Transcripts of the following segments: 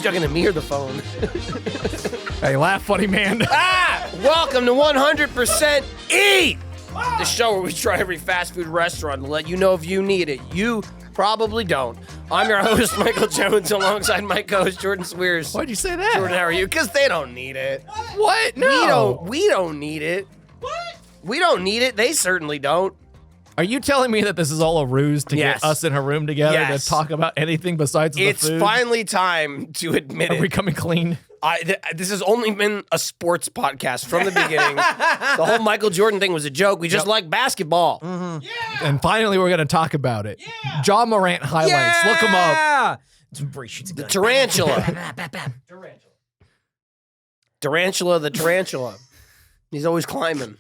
talking to me or the phone? Hey, laugh, funny man. Welcome to 100% Eat, the show where we try every fast food restaurant to let you know if you need it. You probably don't. I'm your host, Michael Jones, alongside my co-host, Jordan Swears. Why'd you say that? Jordan, how are you? Because they don't need it. What? No. We don't need it. What? We don't need it. They certainly don't. Are you telling me that this is all a ruse to Yes. get us in a room together Yes. to talk about anything besides the It's food? finally time to admit Are it. we coming clean? This has only been a sports podcast from the beginning. The whole Michael Jordan thing was a joke. We just like basketball. Yeah. And finally, we're going to talk about it. Yeah. John Morant highlights. Look him up. The tarantula. Tarantula the tarantula. He's always climbing.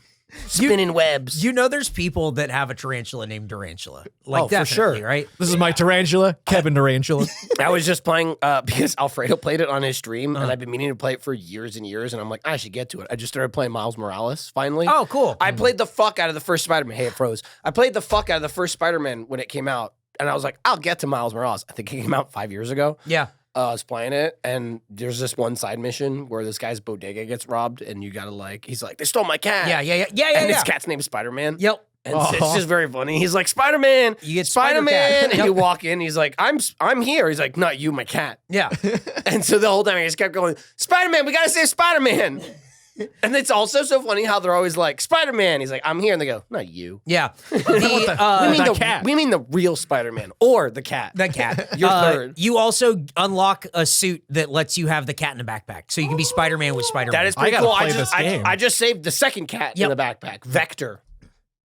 Spinning webs. You know there's people that have a tarantula named Durantula. Like, Oh, for definitely, sure. right? This is my tarantula, Kevin Durantula. I was just playing because Alfredo played it on his stream, and I've been meaning to play it for years and years, and I'm like, I should get to it. I just started playing Miles Morales, finally. Oh, cool. I played the fuck out of the first Spider-Man. Hey, it froze. I played the fuck out of the first Spider-Man when it came out, and I was like, I'll get to Miles Morales. I think it came out 5 years ago. Yeah. I was playing it, and there's this one side mission where this guy's bodega gets robbed, and you gotta he's like, they stole my cat. And his cat's name is Spider-Man. Yep. And it's just very funny. He's like, Spider-Man, You get Spider-Man. Spider-Cat. And you walk in, he's like, I'm here. He's like, not you, my cat. Yeah. And so the whole time I just kept going, Spider-Man, we gotta save Spider-Man. And it's also so funny how they're always like, Spider-Man. He's like, I'm here. And they go, not you. Yeah. We mean the the cat. We mean the real Spider-Man or the cat. The cat. You're third. You also unlock a suit that lets you have the cat in the backpack. So you can be Spider-Man with Spider-Man. That is I pretty gotta cool. play this game. I just saved the second cat in the backpack, Vector.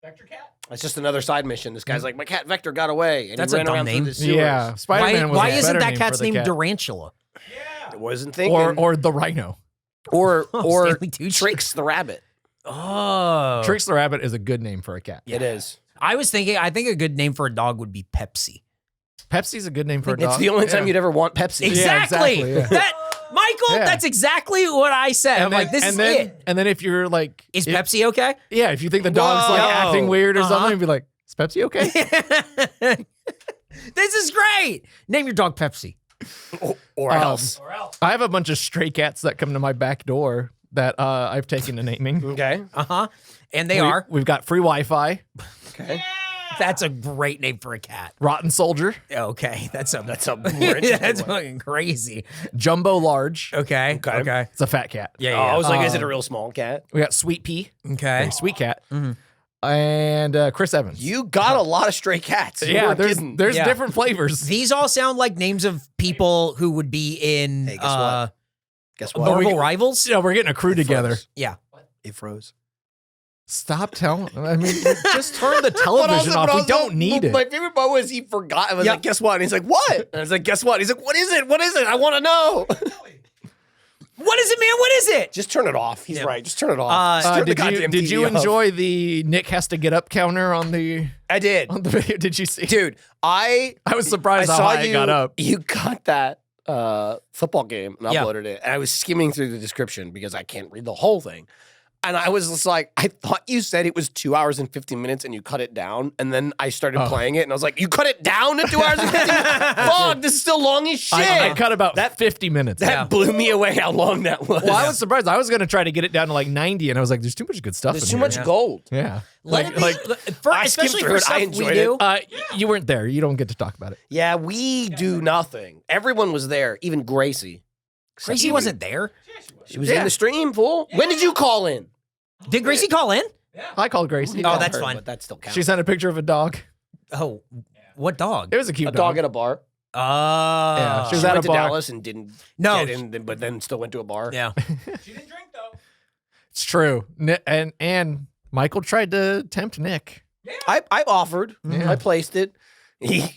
Vector cat? It's just another side mission. This guy's like, my cat Vector got away, and That's he a ran dumb around name. through the sewers. Yeah, Spider-Man was Why a isn't better that name cat's for the name cat. Durantula? I wasn't thinking. Or the Rhino. or Stanley Tucci. Tricks the rabbit. Oh. Tricks the Rabbit is a good name for a cat. It is. I think a good name for a dog would be Pepsi. Pepsi's a good name for a dog. It's the only time Yeah. you'd ever want Pepsi. Exactly. exactly, yeah. That Michael, Yeah. that's exactly what I said. I'm like, this is it. And then if you're like, Is Pepsi okay? yeah, if you think the dog's like Whoa. acting weird or Uh-huh. something, be like, is Pepsi okay? This is great. Name your dog Pepsi. Or else. I have a bunch of stray cats that come to my back door that I've taken to naming. Okay. Uh-huh. And they are. We've got free Wi-Fi, Okay. That's a great name for a cat. Rotten Soldier, Okay. That's a That's a more interesting that's one. fucking crazy. Jumbo Large. Okay. Okay. Okay. It's a fat cat. Yeah, Oh, yeah. I was like, is it a real small cat? We got Sweet Pea, Okay. very sweet cat, Mhm. and Chris Evans. You got a lot of stray cats. You yeah, weren't there's kidding. there's Yeah. different flavors. These all sound like names of people who would be in Hey, guess what? Guess what? Marvel Rivals. Yeah, we're getting a crew together. froze. Yeah. It froze. Stop telling. I mean, just turn the television off. We don't need it. My favorite part was he forgot. I was Yeah. like, guess what? And he's like, what? And I was like, guess what? He's like, what is it? What is it? I want to know. What is it, man? What is it? Just turn it off. He's Yeah. right. Just turn it off. Just turn the Did you goddamn did you TV off. enjoy the Nick has to get up counter on the I did. video? Did you see? Dude, I I was surprised how saw high you it got up. You got that football game and Yeah. uploaded it. And I was skimming through the description because I can't read the whole thing. And I was just like, I thought you said it was 2 hours and 50 minutes and you cut it down. And then I started playing it and I was like, you cut it down to 2 hours and 50 minutes? Fuck, this is still long as shit. I cut about 50 minutes. that blew me away how long that was. Well, I was surprised. I was going to try to get it down to like 90, and I was like, "There's too much good stuff. There's in too here. much gold. Yeah, Let it be, for, I skimmed especially through for it. I stuff we enjoyed do. it. You weren't there. You don't get to talk about it. Yeah, we do nothing. Everyone was there, even Gracie. Except Gracie you. wasn't there. She was in the stream, fool. When did you call in? Did Gracie call in? I called Gracie. Oh, that's Her, fine. But that still counts. She sent a picture of a dog. Oh, what dog? It was a cute a dog at a bar. Oh, Yeah, She she was at went a to bar. Dallas and didn't No. get in, but then still went to a bar. Yeah. She didn't drink though. It's true. And Michael tried to tempt Nick. I offered. Yeah. I placed it. He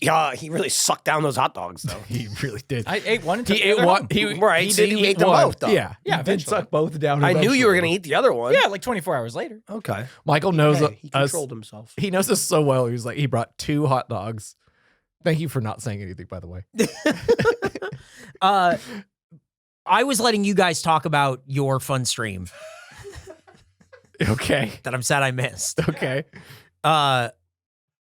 really sucked down those hot dogs though. He really did. I ate one and took He the ate other one. home. He Right, He so did you eat ate them one. both, though. Yeah. Yeah, He did eventually. suck both down. I knew you were eventually. gonna eat the other one. Yeah, like 24 hours later. Okay. Michael knows Hey, he us. controlled himself. He knows us so well. He was like, he brought 2 hot dogs. Thank you for not saying anything, by the way. I was letting you guys talk about your fun stream Okay. that I'm sad I missed. Okay.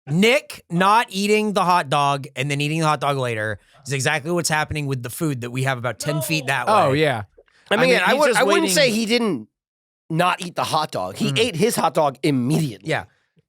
Nick not eating the hot dog and then eating the hot dog later is exactly what's happening with the food that we have about 10 feet that way. Oh yeah. I mean, I he's just wouldn't waiting- say he didn't not eat the hot dog. He ate his hot dog immediately. Yeah.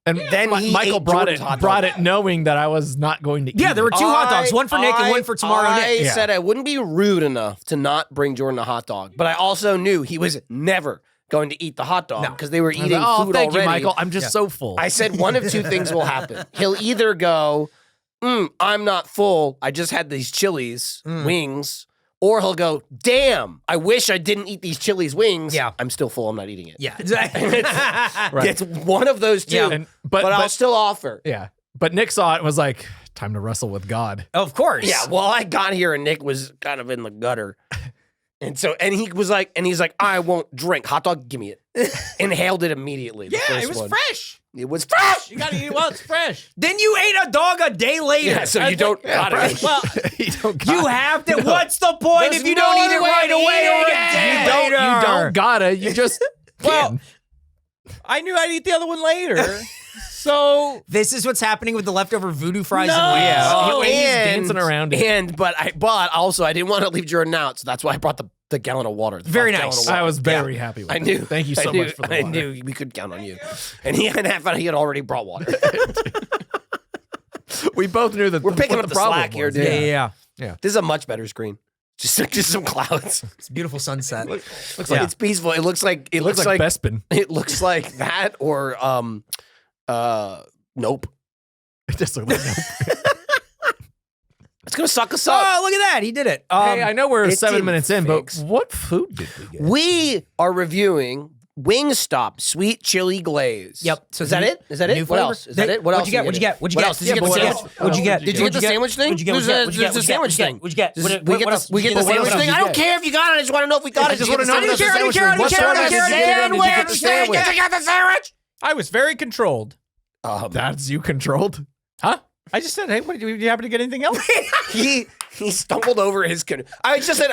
And Then he Michael ate brought Jordan's hot dog. brought it knowing that I was not going to eat. Yeah, there were it. two hot dogs, one for Nick and one for tomorrow I Nick. Yeah. said I wouldn't be rude enough to not bring Jordan a hot dog, but I also knew he was never going to eat the hot dog because they were I was eating like, oh, food thank already. you, Michael. I'm just so full. I said one of two things will happen. He'll either go, I'm not full. I just had these Chili's wings. Or he'll go, damn, I wish I didn't eat these Chili's wings. Yeah. I'm still full. I'm not eating it. Yeah. Right. It's one of those two. Yeah. And- but I'll still offer. yeah. But Nick saw it and was like, time to wrestle with God. Of course. Yeah, well, I got here and Nick was kind of in the gutter. And he's like, I won't drink. Hot dog, give me it. Inhaled it immediately. the Yeah, first it was one. fresh. It was fresh. You gotta eat it while it's fresh. Then you ate a dog a day later. Yeah, so you don't gotta eat. Well, You don't You gotta- have to. What's the point There's if you no don't eat other it way right to away eat or it a again. day you later? don't gotta. You just Well, can. I knew I'd eat the other one later. So This is what's happening with the leftover voodoo fries No. and wings. Yeah. Oh, He's and- dancing around it. But also I didn't want to leave Jordan out, so that's why I brought the gallon of water. the Very 5 gallon nice. of water. I was very happy with I it. knew. Thank you I so knew- much for the I water. knew we could count on you. And he had already brought water. We both knew that We're picking what up the problem slack here, was. dude. Yeah. This is a much better screen. Just some clouds. It's a beautiful sunset. Looks like It's peaceful. It looks like it looks like Bespin. it looks like that or nope. It just looks like It's gonna suck us up. Oh, look at that. He did it. Hey, I know we're it 7 didn't minutes in, fix. but what food did we get? We are reviewing Wingstop sweet chili glaze. Yep. So is that it? Is that it? new What flavor? else? Is that it? What What'd else? you get? What'd you get? What'd you What get? else? Did you Yeah, get the but what sandwich? else? What'd you get? Did you get the sandwich thing? What'd you get? There's What'd you get? a sandwich thing. What'd you get? This is- What We else? get the What sandwich else? thing. I don't care if you got it. I just want to know if we got it. just Did you wanna get know the if there's a sandwich sandwich thing? thing. What What sandwich sandwich did did you you get? get? Did you get the sandwich? Did you get the sandwich? I was very controlled. That's you controlled. Huh? I just said, hey, what, do you happen to get anything else? He stumbled over his. I just said.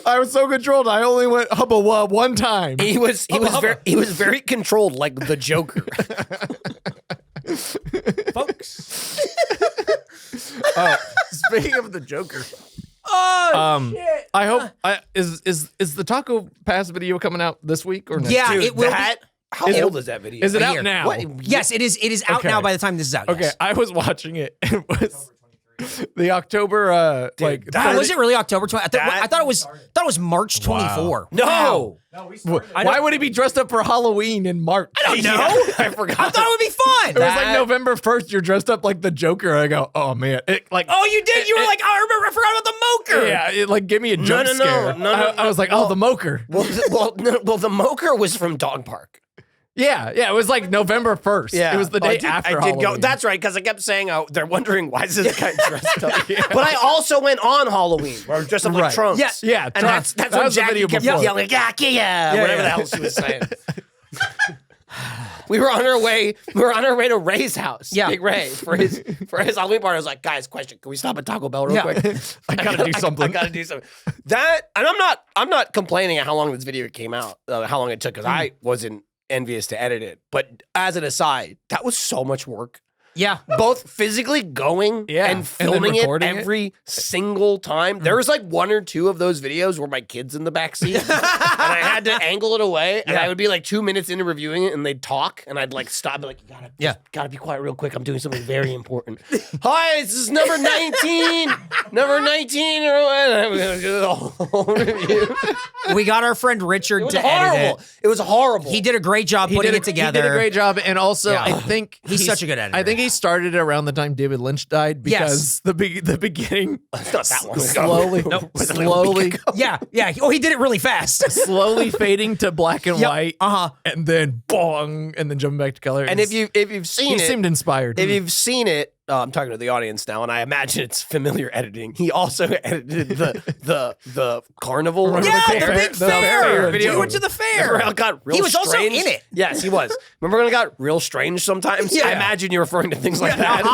I was so controlled. I only went hubba wub one time. He was very controlled, like the Joker. Folks. Speaking of the Joker, Oh, shit. I hope is the Taco Pass video coming out this week or next? Yeah, Dude, it will be. How old is that video? Is it A out year. now? What? Yes, it is. It is out Okay. now by the time this is out. Okay, yes. I was watching it. It was the October Dude, Oh, 30 was it really October 20? That- I thought it was March 24. No. Why would he be dressed up for Halloween in March? I don't know. I forgot. I thought it would be fun. It was like That- November 1st. You're dressed up like the Joker. I go, oh man, it like Oh, you did. You were like, I remember. I forgot about the moker. yeah, it like give me a jump no, scare. no, I was like, oh, the Moker. Well, the Moker was from Dog Park. Yeah, it was like November 1st. It was the day after I did go. Halloween. That's right, because I kept saying, "Oh, they're wondering why is this guy dressed up?" But I also went on Halloween, where I was dressed up like Right. Trunks. Yeah, and Trunks. that's That when was the Jackie video kept before. yelling, yeah, whatever the hell she was saying. We were on our way. We were on our way to Ray's house. Yeah. Big Ray for his Halloween party. I was like, guys, question: can we stop at Taco Bell real Yeah. quick? I gotta do something. I gotta do something. That, and I'm not complaining at how long this video came out, how long it took, because I wasn't envious to edit it. But as an aside, that was so much work. Yeah. Both physically going Yeah, and and then filming it recording it. every single time. There was like one or two of those videos where my kid's in the back seat and I had to angle it away, and I would be like 2 minutes into reviewing it and they'd talk and I'd like stop and be like, you gotta be quiet real quick. I'm doing something very important. Hi, this is number 19. Number 19. And I'm gonna do the whole review. We got our friend Richard It was to edit horrible. it. It was horrible. He did a great job putting it together. He did a great job, and also Yeah. I think He's such a good editor. I think he started around the time David Lynch died because the beginning It's not that long ago. slowly, Was it like a week slowly, Yeah. Oh, he did it really fast. slowly fading to black and Yep. white, and then bong, and then jumping back to color. And if you've seen he it, seemed inspired. if you've seen it, I'm talking to the audience now, and I imagine it's familiar editing. He also edited the carnival. or Yeah, the the fair. big fair. video. He went to the fair. Remember how it got real He was also strange? in it. Yes, he was. Remember when it got real strange sometimes? Yeah. I imagine you're referring to things like that.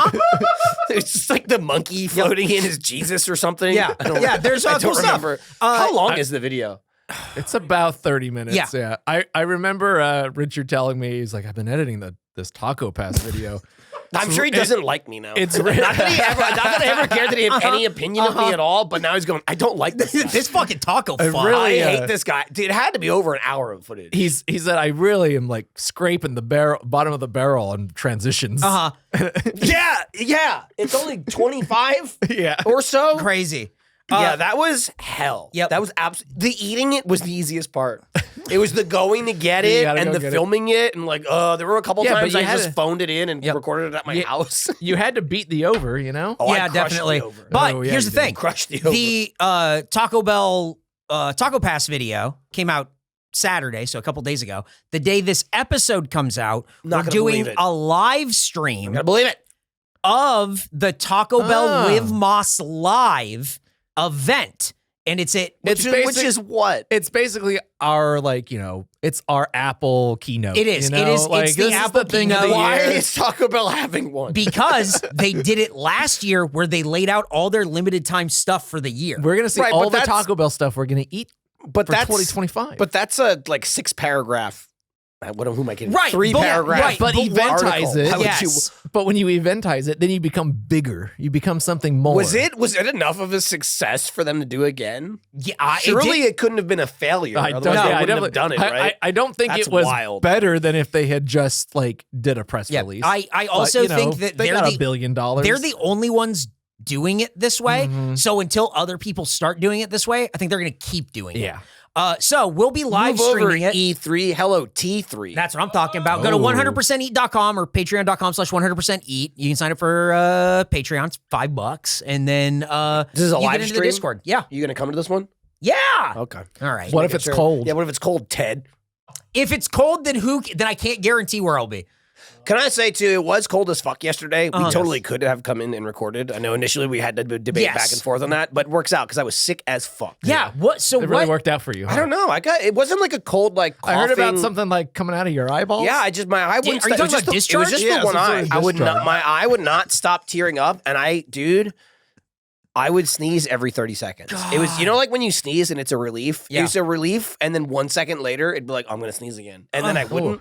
It's just like the monkey floating in as Jesus or something. Yeah. I don't, Yeah, there's I cool don't stuff. remember. How long is the video? It's about 30 minutes. Yeah. I remember Richard telling me, he's like, I've been editing the this Taco Pass video. I'm sure he doesn't like me now. It's not that I ever cared that he had any opinion of me at all, but now he's going, I don't like this guy. This fucking taco fuck. really- I hate this guy. Dude, it had to be over an hour of footage. He said, I really am like scraping the bottom of the barrel on transitions. yeah. It's only 25 Yeah. or so. Crazy. Yeah, that was hell. Yep. That was the eating it was the easiest part. It was the going to get it gotta and go the get it. filming it and like, there were a couple Yeah, but times you I had just to- phoned it in and recorded it at my house. You had to beat the over, you know? Oh, I Yeah, crushed definitely. the over. But Oh, yeah, here's you the did. thing. Crushed the over. The Taco Bell Taco Pass video came out Saturday, so a couple days ago. The day this episode comes out, Not we're gonna doing believe it. a live I'm stream gonna believe it. of the Taco Bell Oh. with Moss live event. And it's at Which is what? It's basically our, like, you know, it's our Apple keynote. It is. You It know? is. Like, It's the this is Apple thing of the keynote. Why year. is Taco Bell having one? because they did it last year where they laid out all their limited time stuff for the year. We're going to see Right, all but the that's- Taco Bell stuff we're going to eat but for that's 2025. But that's a like 6-paragraph. Who am I kidding? Right, 3-paragraph. right, but eventize it. How would Yes. But when you eventize it, then you become bigger. You become something more. Was it enough of a success for them to do again? Yeah, Surely it couldn't have been a failure. I Otherwise don't, they I wouldn't have done it, right? I don't think That's it was wild. better than if they had just like did a press Yeah, release. I But, also you know, think that they they're got the $1 billion. they're the only ones doing it this way. So until other people start doing it this way, I think they're going to keep doing it. Yeah. So we'll be live Move over streaming it. E3. Hello, T3. That's what I'm talking about. Go to Oh. 100%eat.com or patreon.com/100%eat. You can sign up for Patreon. It's $5. And then This is a you live get into the stream? Discord. Yeah. You gonna come to this one? Yeah. Okay. All right. What if Making it's sure. cold? Yeah, what if it's cold, Ted? If it's cold, then I can't guarantee where I'll be. Can I say too, it was cold as fuck yesterday. We Uh-huh. totally could have come in and recorded. I know initially we had to debate Yes. back and forth on that, but it works out because I was sick as fuck. Yeah. What? So It really what? worked out for you. I huh? don't know. It wasn't like a cold like I coughing. heard about something like coming out of your eyeballs. Yeah, my eye wouldn't. Are you it was talking about just the- discharge? It was just Yeah, the one some sort eye. of I would not. discharge. My eye would not stop tearing up, and I would sneeze every 30 seconds. It was, like when you sneeze and it's a relief. Yeah. It was a relief, and then 1 second later, it'd be like, I'm gonna sneeze again, and then I wouldn't.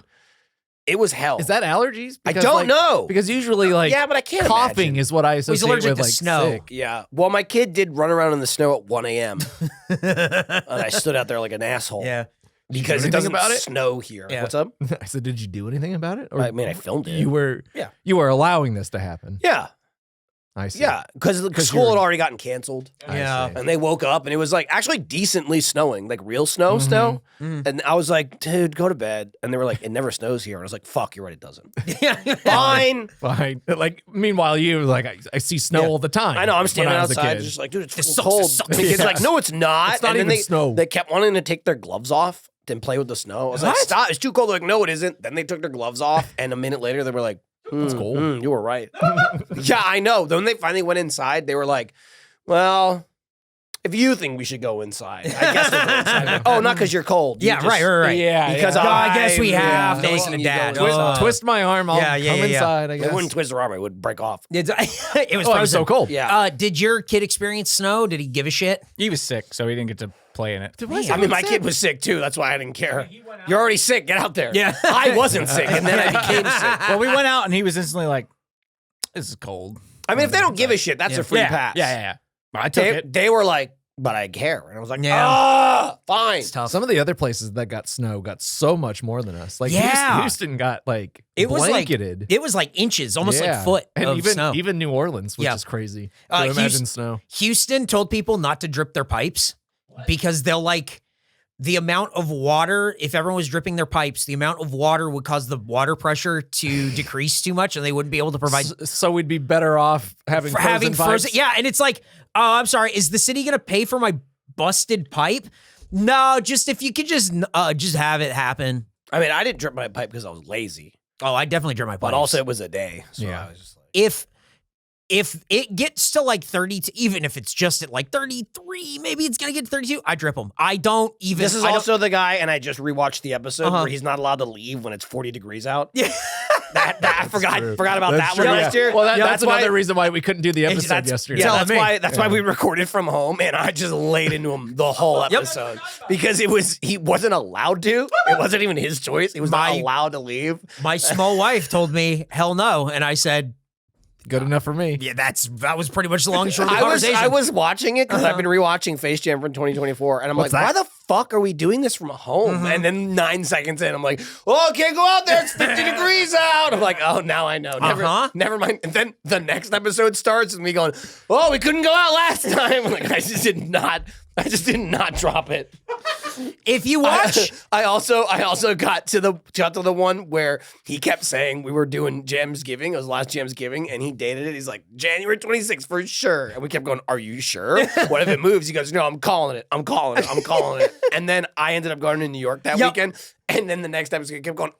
It was hell. Is that allergies? I Because, don't like, know. Because usually, like, Yeah, but I can't coughing imagine. is what I associate allergic with to like snow. sick. Yeah. Well, my kid did run around in the snow at 1 a.m. and I stood out there like an asshole. Yeah. Because it anything doesn't about it? snow here. Yeah. What's up? I said, did you do anything about it? Or I mean, I filmed it. you were allowing this to happen. Yeah. I see. Yeah. Because school you're- had already gotten canceled. I Yeah. see. And they woke up and it was like actually decently snowing, like real snow. Mhm. And I was like, dude, go to bed. And they were like, it never snows here. And I was like, fuck, you're right, it doesn't. Yeah. Fine. Fine. Like, meanwhile, you like I see snow Yeah. all the time. I know. I'm when standing I was a outside, kid. just like, dude, it's This fucking sucks, cold. this sucks. And the kid's Yeah. like, no, it's not. It's not and then even snow. They kept wanting to take their gloves off and play with the snow. I was like, What? stop. It's too cold. They're like, no, it isn't. Then they took their gloves off. And a minute later, they were like, That's cool. You were right. Yeah, I know. Then when they finally went inside, they were like, well, if you think we should go inside, I guess we'll go inside. Oh, not because you're cold. You Yeah, just- right. Yeah. Because yeah. I guess we have to I'm listen to making you Dad. go inside. Twist my arm. I'll Yeah, yeah, come yeah, yeah. inside. I It guess. wouldn't twist their arm. It would break off. It was Oh, it was so frozen. cold. Yeah. Did your kid experience snow? Did he give a shit? He was sick, so he didn't get to play in it. I mean, my kid was sick too. That's why I didn't care. You're already sick. Get out there. Yeah. I wasn't sick, and then I became sick. Well, we went out and he was instantly like, "This is cold." I mean, if they don't give a shit, that's a free yeah, pass. yeah. But I took They, it. they were like, but I care. And I was like, Yeah. fine. It's tough. Some of the other places that got snow got so much more than us. Like Yeah. Houston got like It was like blanketed. it was like inches, almost like foot and of even snow. even New Orleans, which Yeah. is crazy. Uh, To imagine Houston- snow. Houston told people not to drip their pipes because they'll like the amount of water, if everyone was dripping their pipes, the amount of water would cause the water pressure to decrease too much and they wouldn't be able to provide So we'd be better off having for frozen having pipes? frozen. Yeah, and it's like, oh, I'm sorry, is the city gonna pay for my busted pipe? No, just if you could just have it happen. I mean, I didn't drip my pipe because I was lazy, Oh, I definitely drip my pipe. but also it was a day. So Yeah. I was just like, if it gets to like 30, even if it's just at like 33, maybe it's gonna get to 32. I drip them. I don't even. this is I don't- also the guy, and I just rewatched the episode Uh-huh. where he's not allowed to leave when it's 40 degrees out. Yeah. I forgot about That's that true, one yeah. last year. Well, Yeah, that's another reason why we couldn't do the episode yesterday. Yeah, that's why we recorded from home, and I just laid into him the whole episode because he wasn't allowed to. It wasn't even his choice. He was not allowed to leave. My small wife told me, hell no. And I said, good enough for me. yeah, that was pretty much the long and short of the conversation. I was watching it because I've been rewatching Face Jam from 2024, and I'm What's like, that? why the fuck are we doing this from home? And then 9 seconds in, I'm like, oh, can't go out there. It's 50 degrees out. I'm like, oh, now I know. Never mind. And then the next episode starts, and we going, oh, we couldn't go out last time. I'm like, I just did not drop it. If you watch, I also got to the one where he kept saying we were doing Jamsgiving. It was last Jamsgiving, and he dated it. He's like, January 26th for sure. And we kept going, are you sure? What if it moves? He goes, no, I'm calling it. And then I ended up going to New York that weekend. And then the next episode, he kept going,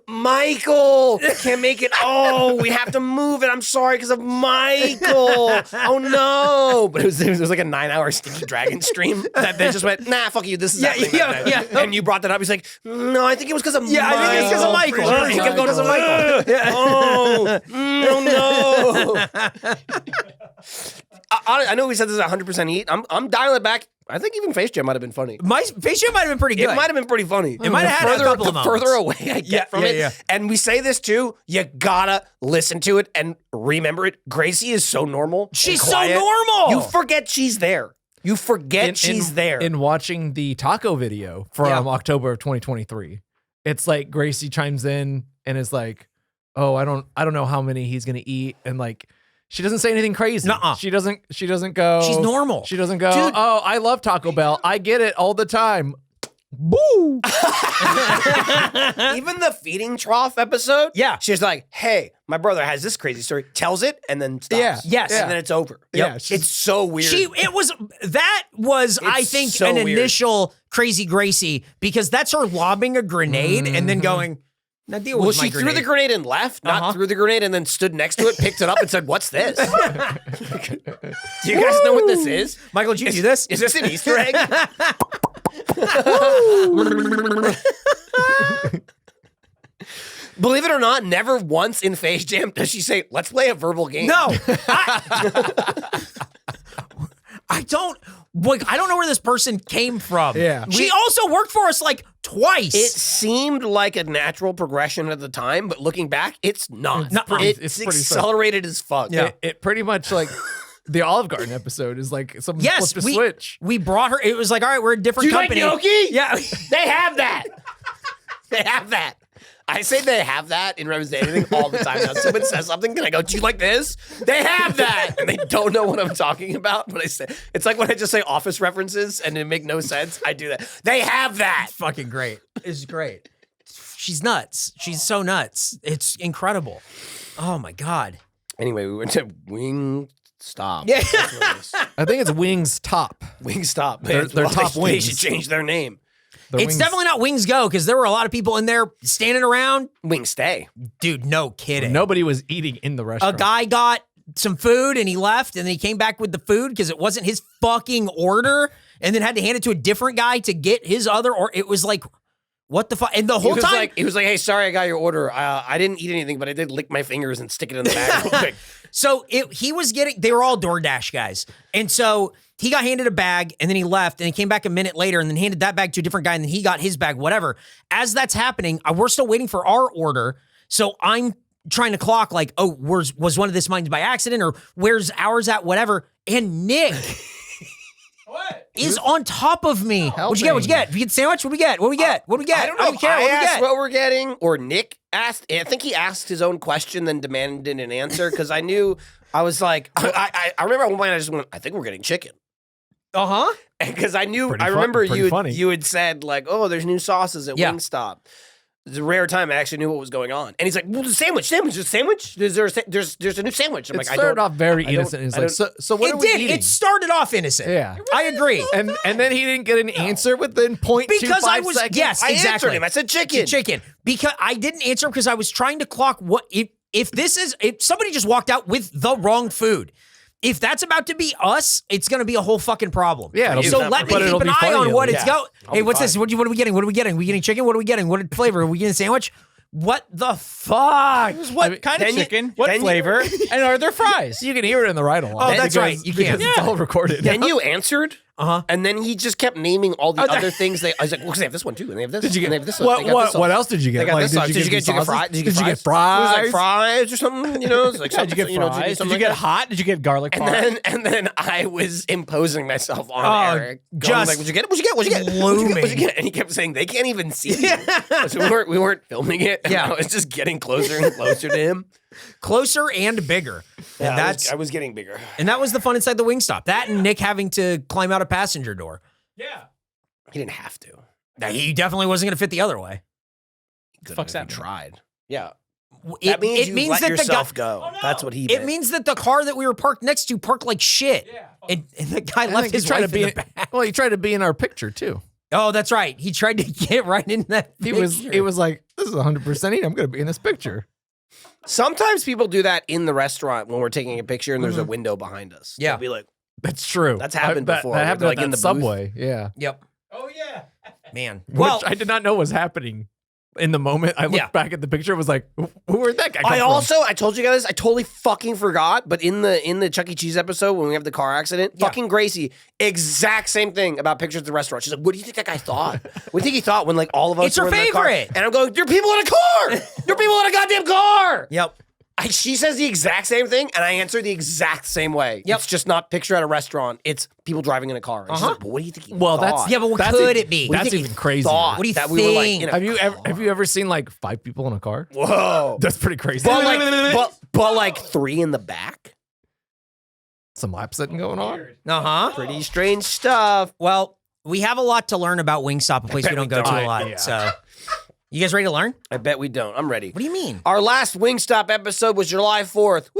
Michael can't make it. Oh, we have to move it. I'm sorry because of Michael. Oh, no. But it was like a 9-hour sticky dragon stream that they just went, nah, fuck you. This is happening. Yeah. And you brought that up. He's like, no, I think it was because of Michael. I think it's because of Michael. He kept going because of Michael. I know we said this is 100% heat. I'm dialing it back. I think even Face Jam might have been funny. my Face Jam might have been pretty good. It might have been pretty funny. It might have had a couple of moments. Further away I get from it. And we say this too, you gotta listen to it and remember it. Gracie is so normal. She's and so quiet. normal. You forget she's there. You forget she's there. In watching the taco video from October of 2023, it's like Gracie chimes in and is like, oh, I don't know how many he's gonna eat, and like she doesn't say anything crazy. Nuh-uh. She doesn't go. She's normal. She doesn't go, Dude. oh, I love Taco Bell. I get it all the time. Boo. Even the feeding trough episode, Yeah. she's like, hey, my brother has this crazy story, tells it, and then stops. Yeah. Yes. And then it's over. Yeah, It's so weird. That was, I think, so an weird. initial Crazy Gracie, because that's her lobbing a grenade and then going, now deal with my she threw grenade. the grenade and left, not threw the grenade and then stood next to it, picked it up and said, what's this? Do you guys know what this is? Michael, did you do this? Is this an Easter egg? Believe it or not, never once in Face Jam does she say, let's play a verbal game. No. I don't know where this person came from. Yeah. She also worked for us like twice. It seemed like a natural progression at the time, but looking back, it's not. It's pretty accelerated as fuck. Yeah. It pretty much like the Olive Garden episode is like someone Yes, flipped a switch. we brought her. It was like, all right, we're a different Do you company. like gnocchi? Yeah. They have that. They have that. I say they have that in representing all the time. Now, someone says something, and I go, do you like this? They have that. And they don't know what I'm talking about. But I say, it's like when I just say office references and it make no sense. I do that. They have that. Fucking great. It's great. She's nuts. She's so nuts. It's incredible. Oh my God. Anyway, we went to Wingstop. Yeah. That's what it is. I think it's Wings Top. Wingstop. They're top They wings. should change their name. It's definitely not Wings Go, because there were a lot of people in there standing around. Wingstay. Dude, no kidding. Nobody was eating in the A restaurant. guy got some food and he left, and then he came back with the food because it wasn't his fucking order, and then had to hand it to a different guy to get his other, or it was like, what the fuck? And the whole time He was like, hey, sorry, I got your order. I didn't eat anything, but I did lick my fingers and stick it in the bag real quick. So they were all DoorDash guys. And so he got handed a bag and then he left and he came back a minute later and then handed that bag to a different guy and then he got his bag, whatever. As that's happening, we're still waiting for our order. So I'm trying to clock like, oh, was one of this mine by accident or where's ours at, whatever. And Nick is on top of me. What'd you get? What'd you get? Did you get the sandwich? What'd we get? What'd we get? What'd we get? I don't know if care. I What'd we asked get? what we're getting or Nick asked. I think he asked his own question, then demanded an answer because I knew I was like, I remember at one point I just went, I think we're getting chicken. Uh-huh. Because I knew, Pretty I remember funny. you had said like, oh, there's new sauces at Wingstop. It's a rare time I actually knew what was going on. And he's like, well, the sandwich. There's a new sandwich. I'm It like, started off very innocent. He's like, so what It are we did. eating? It started off innocent. Yeah. I agree. And then he didn't get an answer within 0.25 Because I was seconds. yes, I exactly. answered him. I said chicken. Chicken. Because I didn't answer because I was trying to clock what if somebody just walked out with the wrong food. If that's about to be us, it's going to be a whole fucking problem. Yeah, it'll So be- let me but keep it'll an be eye funny on at what least. it's going. I'll Hey, be what's fine. this? What are we getting? What are we getting? Are we getting chicken? What are we getting? What flavor? Are we getting a sandwich? What the fuck? What kind of then you- chicken? What then you- flavor? And are there fries? You can hear it in the ride a lot. Oh, that's right. You can. Because it's all recorded. Then you answered, Uh-huh. and then he just kept naming all the other things. I was like, well, 'cause they have this one too, and they have this. Did you and they get have this one. They got this what one. else did you They get? got this sauce. Did you get the fries? sausage? Did Did you get It was fries? like fries or something, you know? It's like Did you get something, fries? Did something you get like that. hot? Did you get garlic fries? And then I was imposing myself on Oh, Eric. Going just like, what'd you get? What'd you get? What'd you get? What'd you get? What'd you looming. get? And he kept saying, they can't even see you. So we weren't filming it. And Yeah. I was just getting closer and closer to him. Closer and bigger. Yeah, And that's I was getting bigger. and that was the fun inside the Wingstop. That and Nick having to climb out a passenger door. Yeah. He didn't have to. Now, he definitely wasn't going to fit the other way. Could've Fuck's if he that mean? tried. Yeah. It, That means it you means let that yourself the go. That's what he guy. It meant. means that the car that we were parked next to parked like shit. Yeah. And the guy I left think his he tried wife to be in the back. well, he tried to be in our picture too. Oh, that's right. He tried to get right in that. He picture. was like, this is 100% I'm going to be in this picture. Sometimes people do that in the restaurant when we're taking a picture and there's a window behind us. Yeah. They'll be like, That's true. That's happened before, That where happened they're, like like, in in the the booth. subway. Yeah. Yep. Oh yeah. Man. Well, Well, I did not know was happening. In the moment, I looked Yeah. back at the picture. Was like, where'd that guy come from? I told you guys, I totally fucking forgot, but in the Chuck E. Cheese episode when we have the car accident, Yeah. fucking Gracie, exact same thing about pictures at the restaurant. She's like, what do you think that guy thought? What do you think he thought when like all of us It's her were in the car? favorite. And I'm going, there are people in a car! There are people in a goddamn car! yep. She says the exact same thing, and I answer the exact same way. Yep. It's just not picture at a restaurant. It's people driving in a car. And she's like, but what do you think he Well, thought? Yeah, but what That's could e- it be? What do you That's think he even crazy. thought What do you that we were like think? in a Have you ever seen like 5 people in a car? Whoa. That's pretty crazy. But like 3 in the back? Some lap sitting going on. Uh-huh. Pretty strange stuff. Well, we have a lot to learn about Wingstop, a place we bet don't we go to don't. a lot. Yeah. So, you guys ready to learn? I bet we don't. I'm ready. What do you mean? Our last Wingstop episode was July 4th,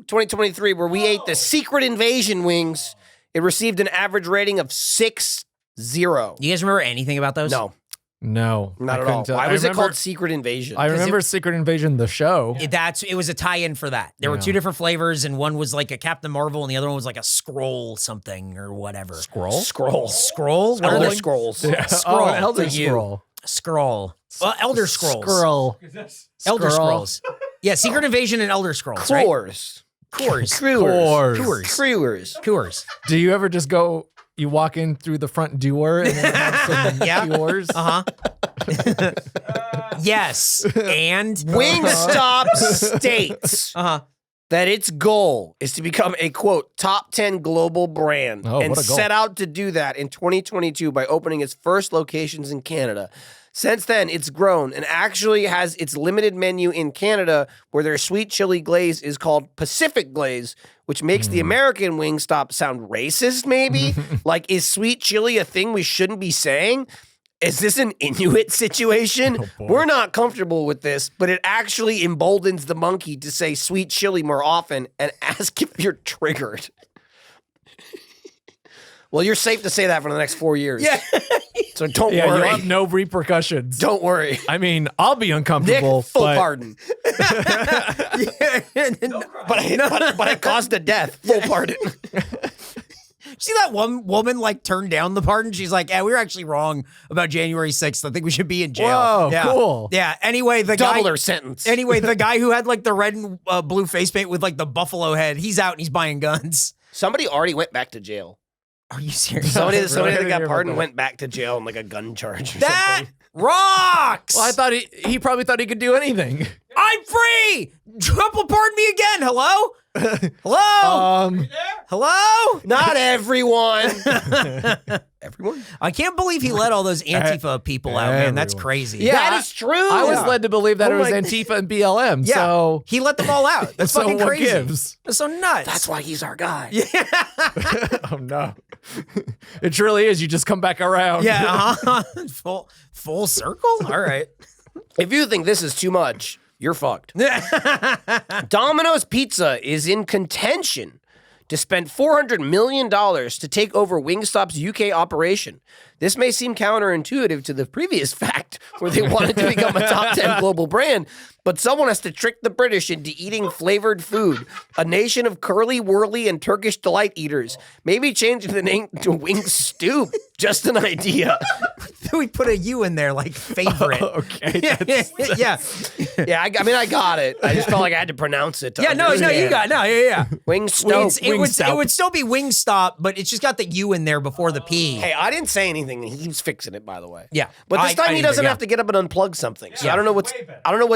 2023, where we ate the Secret Invasion wings. It received an average rating of 6-0. Do you guys remember anything about those? No, No, not I at couldn't all. tell. Why I was it remember- called Secret Invasion? I remember Secret Invasion, the show. It was a tie-in for that. There were Yeah. 2 different flavors, and one was like a Captain Marvel, and the other one was like a scroll something or whatever. Scroll. Scroll. Scroll? Elder Really? Scrolls. Yeah. Scroll. Oh, an Elder For you. Scroll. Scroll. Elder Scrolls. Scroll. Elder Scroll. Scrolls. Yeah, Secret Invasion and Elder Scrolls, right? Coors. Coors. Crewers. Coors. Crewers. Coors. Do you ever just go? You walk in through the front door and then have some Yeah. Coors? Uh-huh. Yes. And Wingstop states uh-huh. that its goal is to become a quote top 10 global brand Oh, and what a goal. set out to do that in 2022 by opening its first locations in Canada. Since then, it's grown and actually has its limited menu in Canada where their sweet chili glaze is called Pacific Glaze, which makes the American Wingstop sound racist, maybe? Like, is sweet chili a thing we shouldn't be saying? Is this an Inuit situation? boy. We're not comfortable with this, but it actually emboldens the monkey to say sweet chili more often and ask if you're triggered. Well, you're safe to say that for the next 4 years. Yeah. So don't Yeah, worry. you'll have no repercussions. Don't worry. I mean, I'll be Nick, uncomfortable. full but pardon. But it caused a death. Full pardon. See that one woman like turned down the pardon? She's like, yeah, we were actually wrong about January 6th. I think we should be in jail. Whoa, yeah. cool. Yeah. Anyway, the Double guy. her sentence. Anyway, the guy who had like the red and blue face paint with like the buffalo head, he's out and he's buying guns. Somebody already went back to jail. Are you serious? Somebody Really? that I didn't got hear about pardoned that. went back to jail on like a gun charge or That something. rocks. Well, I thought he probably thought he could do anything. I'm free. Trump will pardon me again. Hello? Hello? Hello? Not everyone. Everyone? I can't believe he let all those Antifa people out, man. That's Everyone. crazy. Yeah, That is true. I was led to believe that Oh it was my- Antifa and BLM. Yeah. So He let them all out. That's so fucking what crazy. gives? That's so nuts. That's why he's our guy. Oh no, it truly is. You just come back around. Yeah, full circle. All right. If you think this is too much, you're fucked. Domino's Pizza is in contention to spend $400 million to take over Wingstop's UK operation. This may seem counterintuitive to the previous fact where they wanted to become a top 10 global brand, but someone has to trick the British into eating flavored food, a nation of curly, whirly, and Turkish delight eaters. Maybe changing the name to Wing Stoop, just an idea. we put a U in there like favorite. Okay. Yeah. Yeah, I mean, I got it. I just felt like I had to pronounce it. To Yeah, no, you got yeah. Wingstop. It would still be Wingstop, but it's just got the U in there before the P. Hey, I didn't say anything, and he's fixing it, by the way. Yeah. But this time he doesn't yeah. have to get up and unplug something. So I don't know what's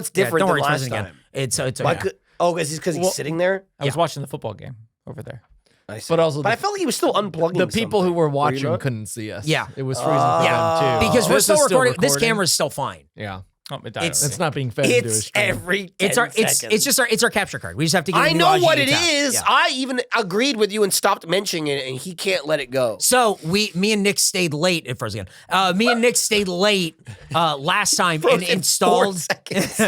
different don't than worry, last it's time. again. It's Why yeah. could- because he's sitting there. I was watching the football game over there. I see. But also, I felt like he was still unplugging. the people who something. were you watching not? couldn't see us. Yeah. It was freezing for them too. because we're This still is recording. This camera's still fine. Yeah. Oh, it died It's- already. It's not being fed into a It's stream. every 10 It's just our capture card. We just have to get a I new know what Aji it tab. is. Yeah. I even agreed with you and stopped mentioning it, and he can't let it go. So me and Nick stayed late at first again. Me and Nick stayed late last time and Frozen 4 installed. seconds.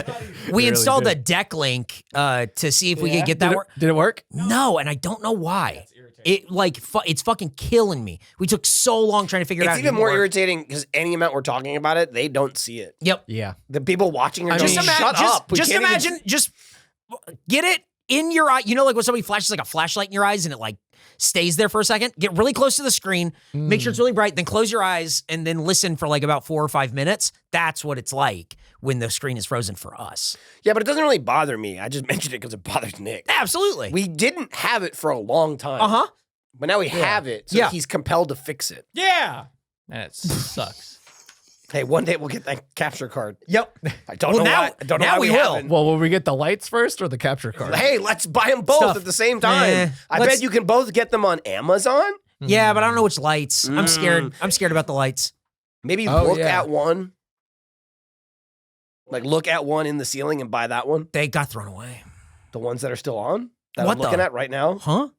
We Really installed did. a deck link to see if we could get that Did work. it work? No, and I don't know why. It like it's fucking killing me. We took so long trying to figure it out. It's even more irritating because any amount we're talking about it, they don't see it. Yep. Yeah. The people watching are Just going, imagine. shut up. We Just can't even imagine. Just get it in your eye. You know, like when somebody flashes like a flashlight in your eyes and it like stays there for a second. Get really close to the screen. Make sure it's really bright. Then close your eyes and then listen for like about 4 or 5 minutes. That's what it's like when the screen is frozen for us. Yeah, but it doesn't really bother me. I just mentioned it because it bothers Nick. Absolutely. We didn't have it for a long time. Uh-huh. But now we have it, so Yeah. he's compelled to fix it. Yeah. And it sucks. Hey, one day we'll get that capture card. Yep. I don't Well, know now- why. I don't know now why we we will. haven't. Well, will we get the lights first or the capture card? Hey, let's buy them both Stuff. at the same time. Eh, I let's- bet you can both get them on Amazon. Yeah, but I don't know which lights. I'm scared. I'm scared about the lights. Maybe Oh, look yeah. at one. Like look at one in the ceiling and buy that one. They got thrown away. The ones that are still on that What I'm looking the- at right now. Huh?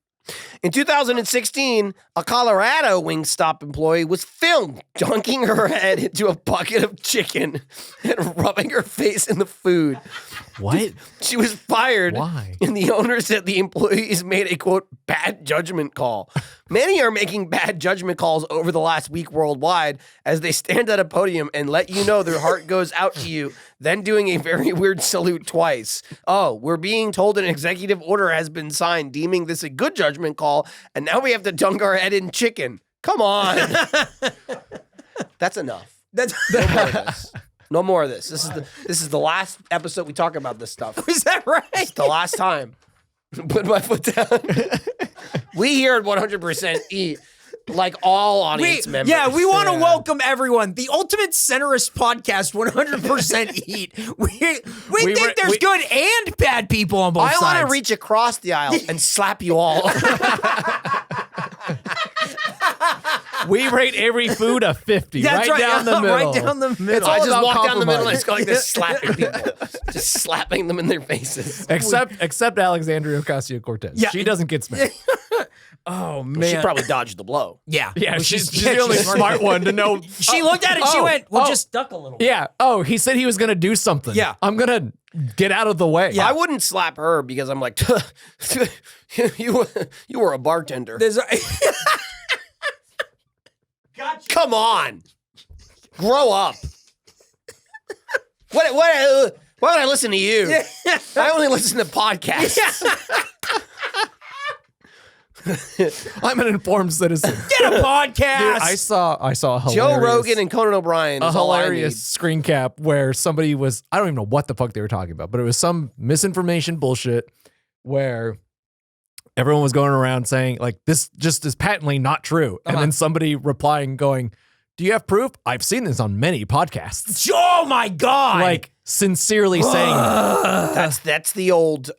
In 2016, a Colorado Wingstop employee was filmed dunking her head into a bucket of chicken and rubbing her face in the food. What? She was fired. Why? And the owner said the employees made a, quote, bad judgment call. Many are making bad judgment calls over the last week worldwide as they stand at a podium and let you know their heart goes out to you, then doing a very weird salute twice. Oh, we're being told an executive order has been signed deeming this a good judgment call, and now we have to dunk our head in chicken. Come on. That's enough. That's No more of this. No more of this. This is the last episode we talk about this stuff. is that right? It's the last time. Put my foot down. We here at 100% eat like all audience members. Yeah, we want to welcome everyone. The ultimate centerist podcast, 100% eat. We think there's good and bad people on both I sides. want to reach across the aisle and slap you all. We rate every food a 50. That's right, down the middle. right down the middle. It's I all just about walk down the middle and compromise. just go like this, slapping people. Just slapping them in their faces. Except Alexandria Ocasio-Cortez. Yeah. She doesn't get smacked. Oh, man. Well, she probably dodged the blow. Yeah. Yeah, Well, she's the only she's smart one to know. She looked at it and she Oh, went, well, oh. just duck a little. Yeah. Oh, he said he was going to do something. Yeah. I'm going to get out of the way. I wouldn't slap her because I'm like, you were a bartender. There's Come on. Grow up. Why would I listen to you? I only listen to podcasts. I'm an informed citizen. Get a podcast. Dude, I saw a hilarious, Joe Rogan and Conan O'Brien. a is all I hilarious need. screen cap where somebody was, I don't even know what the fuck they were talking about, but it was some misinformation bullshit where everyone was going around saying like, this just is patently not true. And then somebody replying going, do you have proof? I've seen this on many podcasts. Oh, my God. Like sincerely saying that. That's the old.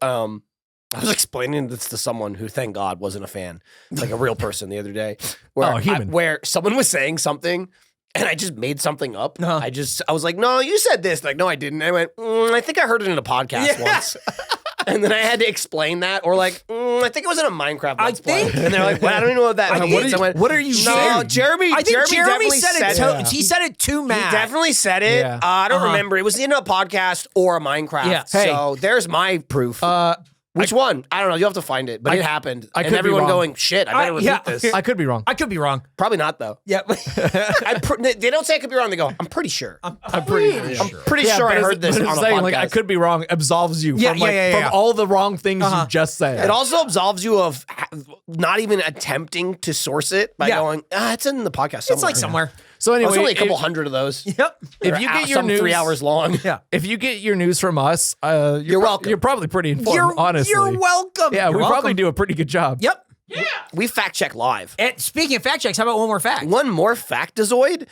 I was explaining this to someone who, thank God, wasn't a fan, like a real person, the other day. Where Oh, human. where someone was saying something, and I just made something up. Uh-huh. I was like, no, you said this. Like, no, I didn't. I went, I think I heard it in a podcast once. And then I had to explain that, or like, I think it was in a Minecraft Let's Play. think- And they're like, well, I don't even know what that means. I went, what are you No, saying? Jeremy. I think Jeremy definitely said it. it. He said it to He Matt. definitely said it. Yeah. I don't remember. It was in a podcast or a Minecraft. Yeah. Hey. So there's my proof. Which one? I don't know. You'll have to find it. But it happened. I and could be everyone wrong. going, shit, I better repeat yeah. this. I could be wrong. I could be wrong. Probably not, though. Yeah. They don't say I could be wrong. They go, I'm pretty sure. I'm pretty sure. pretty sure I but heard this but on it's a saying, podcast. like, I could be wrong absolves you Yeah, from, like, yeah, from yeah. all the wrong things you just said. It also absolves you of not even attempting to source it by Yeah. going, it's in the podcast somewhere. It's like somewhere. So anyway, It's only a couple hundred of those. Yep. if you get your some news 3 hours long. Yeah. if you get your news from us, You're welcome. You're probably pretty informed, honestly. You're welcome. Yeah, You're we welcome. probably do a pretty good job. Yep. We fact check live. And speaking of fact checks, how about one more fact? One more factazoid.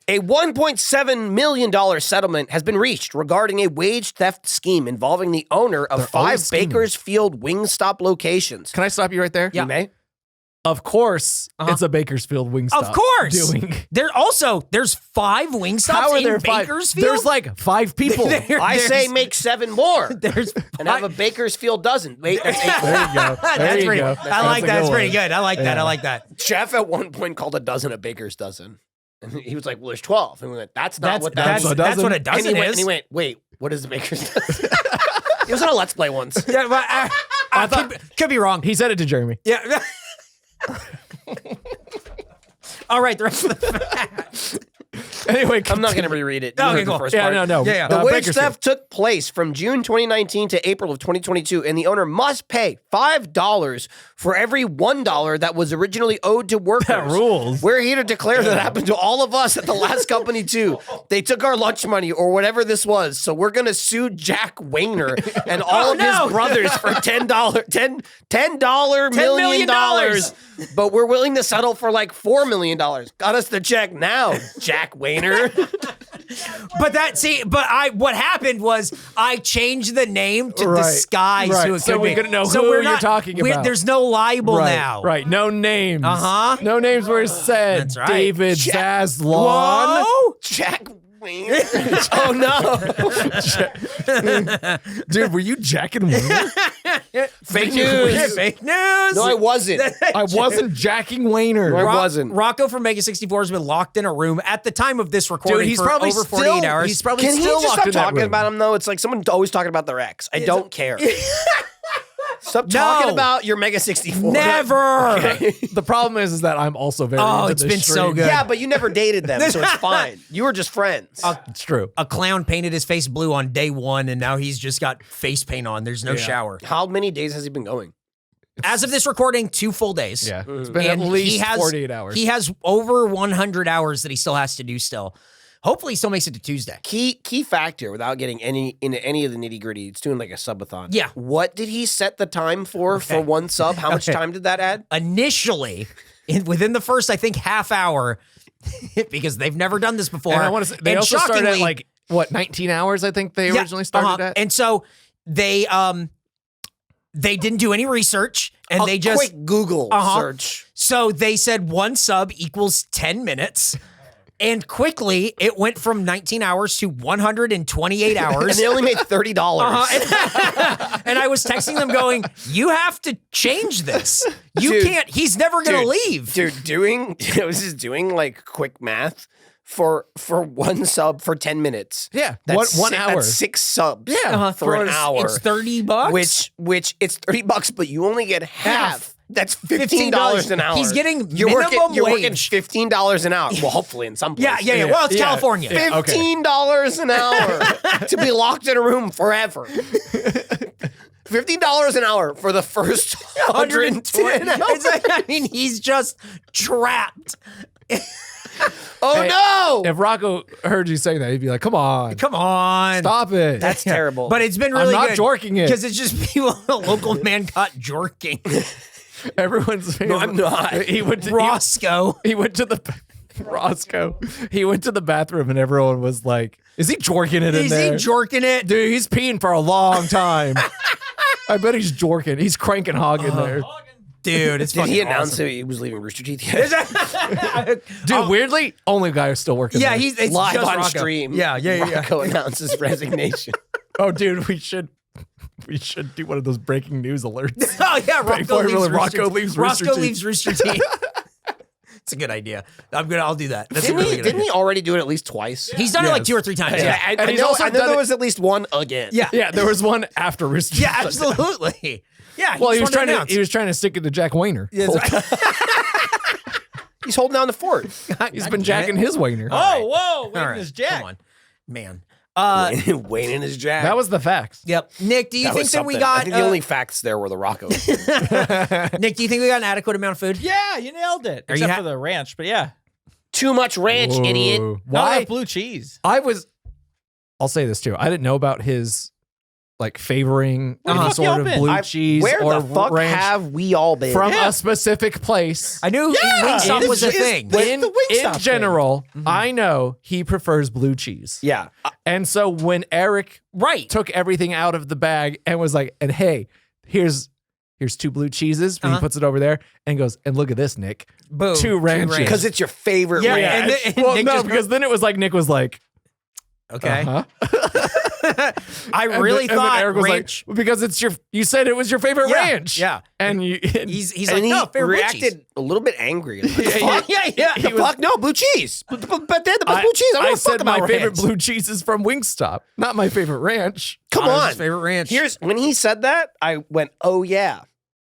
A $1.7 million settlement has been reached regarding a wage theft scheme involving the owner of They're 5 always scheming. Bakersfield Wingstop locations. Can I stop you right there? Yeah. You may? Of course, it's a Bakersfield Wingstop. Of course. Doing. there's 5 Wingstops How are in there 5? Bakersfield? There's like 5 people. I say make 7 more there's and have a Bakersfield dozen. Wait, that's 8 more. There you go. There That's you pretty, go. I like a that. That's good pretty one. good. I like that. I Yeah. like that. Chef at one point called a dozen a baker's dozen. And he was like, well, there's 12. And we went, that's not That's what that that's, means. a that's dozen. what a And dozen he went, is. and he went, wait, what is a baker's dozen? He was on a Let's Play once. Yeah, but I could be wrong. He said it to Jeremy. Yeah. All right, the rest of the facts. Anyway, I'm not going to reread it. You Okay, heard the cool. first Yeah, part. no. Yeah, yeah. The wage Bakersfield. theft took place from June 2019 to April of 2022, and the owner must pay $5 for every $1 that was originally owed to workers. That rules. We're here to declare that happened to all of us at the last company too. They took our lunch money or whatever this was, so we're gonna sue Jack Wayner and all of no. his brothers for $10 million. But we're willing to settle for like $4 million. Got us the check now, Jack Wayner. But what happened was I changed the name to Right, disguise right. who it So could we be. couldn't know So who we're you're talking about. There's no libel right, now. Right. No names. Uh-huh. No names were said. That's right. David Jack- Zaslon. Whoa. Jack Wayner. Oh no. Dude, were you jacking Wayner? Fake news. Fake news. No, I wasn't. I wasn't jacking Wayner. No, I wasn't. Rocco from Mega 64 has been locked in a room at the time of this recording Dude, he's for probably over 48 still, hours. He's probably Can he still just locked stop in that talking room. about him though? It's like someone always talking about their ex. I don't care. Stop talking No. about your Mega 64. Never. The problem is that I'm also very Oh, into it's this been so stream. good. Yeah, but you never dated them, so it's fine. You were just friends. It's true. A clown painted his face blue on day 1, and now he's just got face paint on. There's no shower. How many days has he been going? As of this recording, 2 full days. Yeah. It's been And at least he has 48 hours. He has over 100 hours that he still has to do still. Hopefully he still makes it to Tuesday. Key fact here, without getting into any of the nitty gritty, it's doing like a subathon. Yeah. What did he set the time for one sub? How much time did that add? Initially, within the first, I think, half hour, because they've never done this before. And I want to say, they and also started at shockingly- like, what, 19 hours, I think they originally started at? And so they didn't do any research, and they just quick Google search. So they said 1 sub equals 10 minutes. And quickly, it went from 19 hours to 128 And hours. they only made $30. And I was texting them going, you have to change this. You Dude. can't, he's never going to leave. Dude, I was just doing like quick math for 1 sub for 10 minutes. Yeah. That's 1 hour. That's 6 subs Yeah. for an hour. It's $30. Which it's $30, but you only get half. That's $15 an hour. He's getting you're minimum working wage. $15 an hour. Well, hopefully in some Yeah, places. yeah, yeah. Well, it's Yeah. California. Yeah. Okay. $15 an hour to be locked in a room forever. $15 an hour for the first 110 hours. It's like, I mean, he's just trapped. Oh Hey, no! If Rocco heard you saying that, he'd be like, come on. Come on. Stop it. That's terrible. But it's been really I'm not good. jorking it. Because it's just people, a local man caught jorking. Everyone's no, I'm not. He went to Roscoe. He went to the Roscoe. He went to the bathroom and everyone was like, "Is he jorking it in Is he there?" jorking it? Dude, he's peeing for a long time. I bet he's jorking. He's cranking hog in there. Dude, it's Did fucking he announce awesome. that he was leaving Rooster Teeth yet? Dude, weirdly, only guy who's still working. Yeah, there. he's it's Live just on Rocco. stream. Yeah. Rocco announces resignation. Oh, dude, we should do one of those breaking news alerts. Oh yeah, Rocco leaves, Rocco leaves Rooster Roscoe Teeth. leaves Rooster Teeth. It's a good idea. I'll do that. That's a Didn't really he? good Didn't idea. he already do it at least twice? He's done it like Yes. 2 or 3 times. Yeah, Yeah, I he's know. also I know done there it- was at least one again. yeah, Yeah, there was one after Rooster Teeth. yeah, absolutely. Yeah, Well, he was just wanted trying to announce. trying to stick it to Jack Wayner. He's holding down the fort. He's been jacking his Wayner. Oh, whoa, All wait, right, this Jack. come on, man. Wayne in his jack. That was the facts. Yep. Nick, do you That think was that we something. got? I think the only facts there were the Rocco. Nick, do you think we got an adequate amount of food? Yeah, you nailed it. Are you Except ha- for the ranch, but yeah. too much ranch, idiot. Whoa. I Why? like blue cheese. I'll say this too. I didn't know about his like favoring Where the any fuck sort y'all of been? blue cheese Where or the fuck ranch have we all been? from Yeah. a specific place. I knew Wingstop this was a is- thing. What's In, the Wingstop in general, thing? I know he prefers blue cheese. Yeah. And so when Eric Right. took everything out of the bag and was like, and hey, here's 2 blue cheeses. And he puts it over there and goes, and look at this, Nick. Boom. 2 ranches. Because it's your favorite Yeah, ranch. and then- well, Nick no, just- because then it was like Nick was like, Okay. huh? I And really then- and then thought Eric was ranch. like, because you said it was your favorite Yeah, ranch. yeah. And you, He's and like, he no, favorite blue cheese. reacted a little bit angry. Like, Yeah, fuck? yeah. The fuck? No, blue cheese. But then the blue cheese. I don't I give a fuck said about my favorite ranch. blue cheese is from Wingstop, not my favorite ranch. Come Honest's on. favorite ranch. Here's when he said that, I went, oh yeah.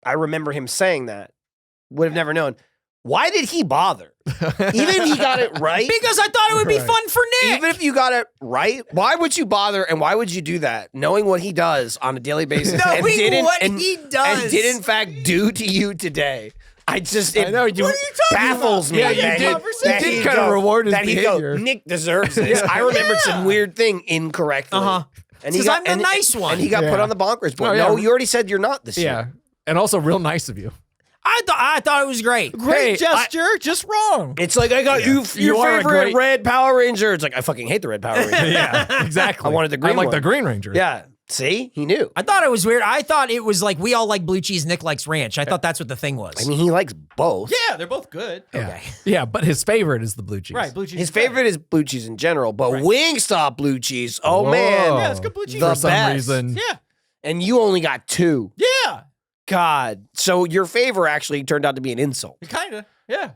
I remember him saying that. Would have never known. Why did he bother? Even if he got it right. because I thought it would be Right. fun for Nick. Even if you got it right, why would you bother and why would you do that? Knowing what he does on a daily basis Knowing what he does. and did in fact do to you today. I just it I know, you- What are you talking baffles me. Yeah, you that did- he- that you did he kinda go- reward his that he behavior. Go, Nick deserves this. I remembered some weird thing incorrectly. Uh-huh. And 'Cause I'm the nice one. And he got put Yeah. on the bonkers board. Oh, yeah. No, you already said you're not this Yeah. year. And also real nice of you. I thought it was great. Great Hey, gesture, just wrong. It's like I got you You your are a favorite great- red Power Ranger. It's like I fucking hate the red Power Ranger. Yeah, exactly. I wanted the green I like one. the Green Ranger. Yeah. See? He knew. I thought it was weird. I thought it was like we all like blue cheese. Nick likes ranch. I thought that's what the thing was. I mean, he likes both. Yeah, they're both good. Yeah. Yeah, but his favorite is the blue cheese. Right, blue cheese. His is good. favorite is blue cheese in general, but Wingstop blue cheese, oh Whoa. man. Yeah, it's good blue cheese. The For some best. reason. Yeah, And you only got 2. yeah, God. So your favor actually turned out to be an insult. kind of. Yeah.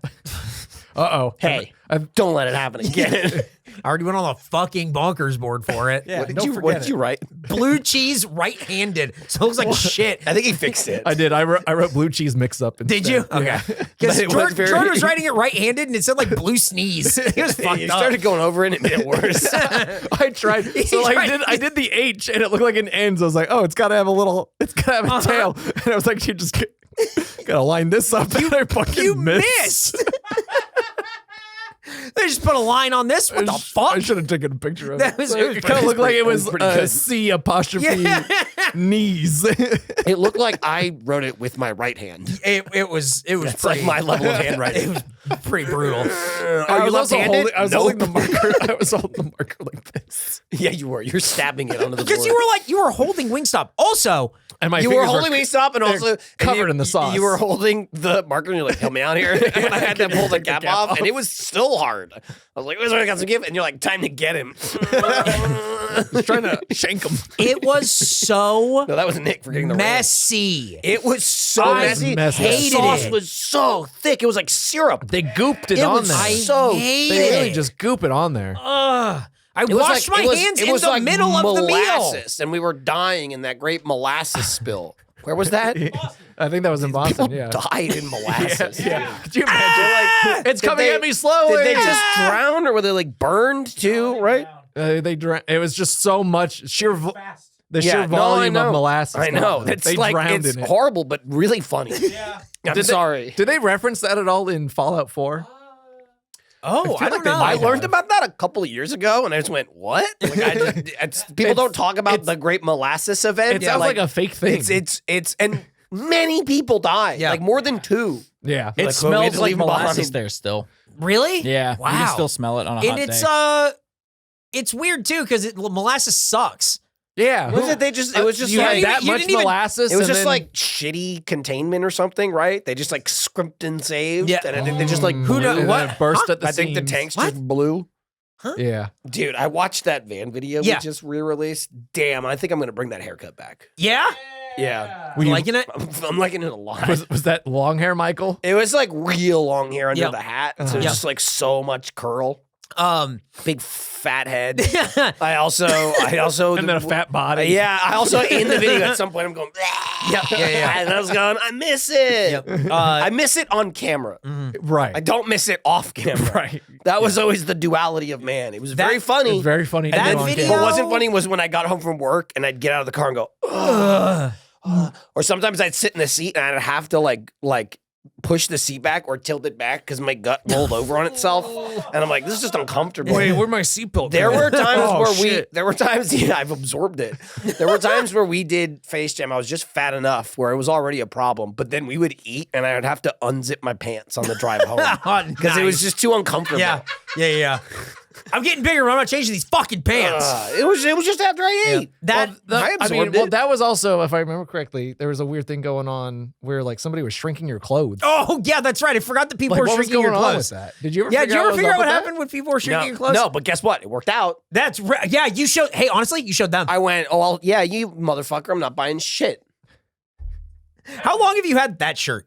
Uh-oh. Hey, I've- don't let it happen again. I already went on the fucking bonkers board for it. Yeah, what did don't you forget it. write? Blue cheese right-handed. So it looks like shit. I think he fixed it. I did. I wrote blue cheese mix up. Did you? instead. Okay. Yeah. Because But it was Jordan, very- Jordan was writing it right-handed and it said like blue sneeze. It was fucked you up. started going over it and it made it worse. I tried. So tried. I did the H and it looked like an N. So I was like, oh, it's got to have a tail. And I was like, you just gotta line this up. And I fucking You missed. missed. They just put a line on this. What the fuck? I should have taken a picture of That it. was- So it was it kind of looked like it was pretty good. C apostrophe Yeah. knees. It looked like I wrote it with my right hand. It was It's pretty, like my level of it handwriting. was pretty brutal. Are you also left-handed? holding, I was Nope. holding the marker. I was holding the marker like this. Yeah, you were. You're stabbing it onto the Because board. you were holding Wingstop. Also, And my You were fingers holding Wingstop and also covered and in the sauce. You were holding the marker and you're like, help me out here. And I had to pull the cap off, and it was still hard. I was like, where's I got some gift? And you're like, time to get him. I was trying to shank him. it was so No, that was Nick for getting the ranch. messy. It was so I messy. messy. The hated sauce it. was so thick. It was like syrup. They gooped it, It on was there. so hated They really it. just goop it on there. I It was washed like- my it was- hands it in was the like middle of the meal. molasses, and we were dying in that great molasses spill. Where was that? I think that was in Boston. People yeah. died in molasses. Yeah. Could you imagine? Like, it's Did coming they- at me slowly. Did they just drown, or were they like burned too? Right? They drowned. It was just so much sheer the sheer no, I volume know. of molasses. I know. They It's like drowned it's in it. horrible, but really funny. I'm sorry. Did they reference that at all in Fallout 4? Oh, I don't know. I learned about that a couple of years ago, and I just went, "What?" Like, people don't talk about the Great Molasses event. It sounds like a fake thing. It's and many people died. Yeah. Like more than 2. Yeah. It Like, we had smells to like leave 'em molasses behind. there still. Really? Yeah. Wow. You can still smell it on a hot And it's day. it's weird too because molasses sucks. Yeah. Was it? They just. It was just you like had that you much didn't even- molasses. It was and just then- like shitty containment or something, right? They just like scrimped and saved. Yeah. And I think they just like Who knows- And then what? it burst Huh? at the I think the seams. tanks What? just blew. Yeah. Dude, I watched that van video Yeah. we just re-released. Damn, I think I'm gonna bring that haircut back. Yeah? Yeah. You liking it? I'm liking it a lot. Was that long hair, Michael? It was like real long hair under Yep. the hat. So it Uh-huh. was Yep. just like so much curl. Big fat head. yeah. I also And then a fat body. Yeah, I also in the video at some point I'm going, yeah. and I was going, I miss it. Yep. I miss it on camera. Right. I don't miss it off camera. Right. That was always the duality of man. It was very funny. It's very funny. to That do on video- camera. What wasn't funny was when I got home from work and I'd get out of the car and go, ugh. Or sometimes I'd sit in the seat and I'd have to like push the seat back or tilt it back because my gut rolled over on itself, and I'm like, this is just uncomfortable. Wait, where'd my seatbelt? There go? were times Oh, where shit. there were times, yeah, I've absorbed it. There were times where we did Face Jam. I was just fat enough where it was already a problem, but then we would eat and I would have to unzip my pants on the drive home because it was just too uncomfortable. Yeah. I'm getting bigger, but I'm not changing these fucking pants. It was just after I ate. That I absorbed it. that was also, if I remember correctly, there was a weird thing going on where like somebody was shrinking your clothes. Oh yeah, that's right. I forgot that people Like, were what was shrinking your going on with clothes. that? Did you ever? Yeah, did you ever figure out what happened happened? when people were shrinking your clothes? No, but guess what? It worked out. That's right. Yeah, you showed. Hey, honestly, you showed them. I went, oh, well, yeah, you motherfucker, I'm not buying shit. How long have you had that shirt?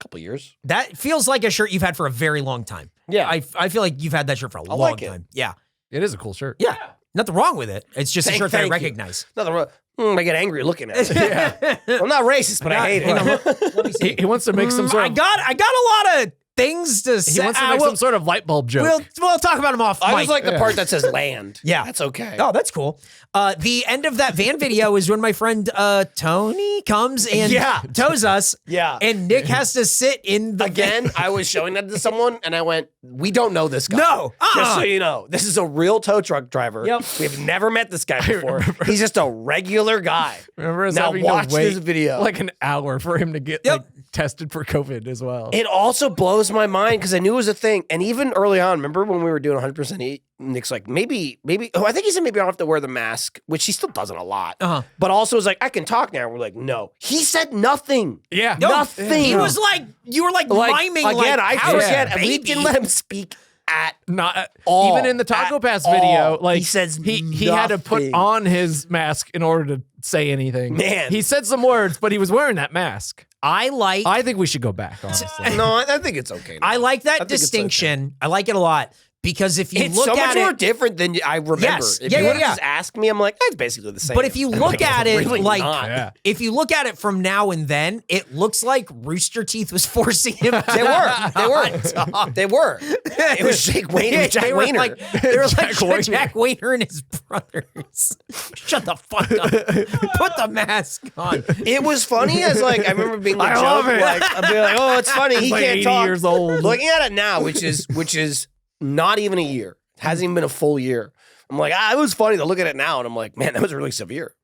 Couple years. That feels like a shirt you've had for a very long time. Yeah. I feel like you've had that shirt for a long like it. time. Yeah. It is a cool shirt. Yeah. Nothing wrong with it. It's just a shirt that I Thank you. recognize. Nothing wrong. I get angry looking at it. I'm not racist, but I hate it. Let me see. He wants to make some sort I of. got a lot of things to He say. wants to make some sort of light bulb joke. We'll talk about them off I mic. was like the part that says land. Yeah. That's okay. Oh, that's cool. The end of that van video is when my friend Tony comes and tows us. Yeah. And Nick has to sit in the Again, I was showing that to someone, and I went, we don't know this guy. No. Just so you know, this is a real tow truck driver. Yep. We've never met this guy before. He's just a regular guy. Remember us Now having watch to wait this video. like an hour for him to get Yep. like, tested for COVID as well. It also blows my mind because I knew it was a thing. And even early on, remember when we were doing 100% eat? Nick's like, maybe, I think he said maybe I don't have to wear the mask, which he still doesn't a lot. But also was like, I can talk now. We're like, no. He said nothing. Yeah. Nothing. He was like, you were like miming. Again, like, I forget. "How's We baby?" didn't let him speak at Not all. even in the Taco At Pass video, all. like He says he had to put nothing. on his mask in order to say anything. Man. He said some words, but he was wearing that mask. I I think we should go back, honestly. No, I think it's okay. Now. I like that think it's distinction. I like it a lot because if you It's look so much at more it, different than I remember. Yes. If Yeah, you yeah, would yeah. just ask me, I'm like, it's basically the same. but if you I'm look like, at it's it really like, not. Yeah. if you look at it from now and then, it looks like Rooster Teeth was forcing him. They were. They were. It was Jake Wayne and Jack they were Wayner. like, they were like Wayner. Jack Wayner and his brothers. Shut the fuck up. Put the mask on. It was funny as like I remember being like, I love joke, it. like I'd be like, oh, it's funny. He like can't 80 talk. years old. Looking at it now, which is not even a year. Hasn't even been a full year. I'm like, it was funny to look at it now, and I'm like, man, that was really severe.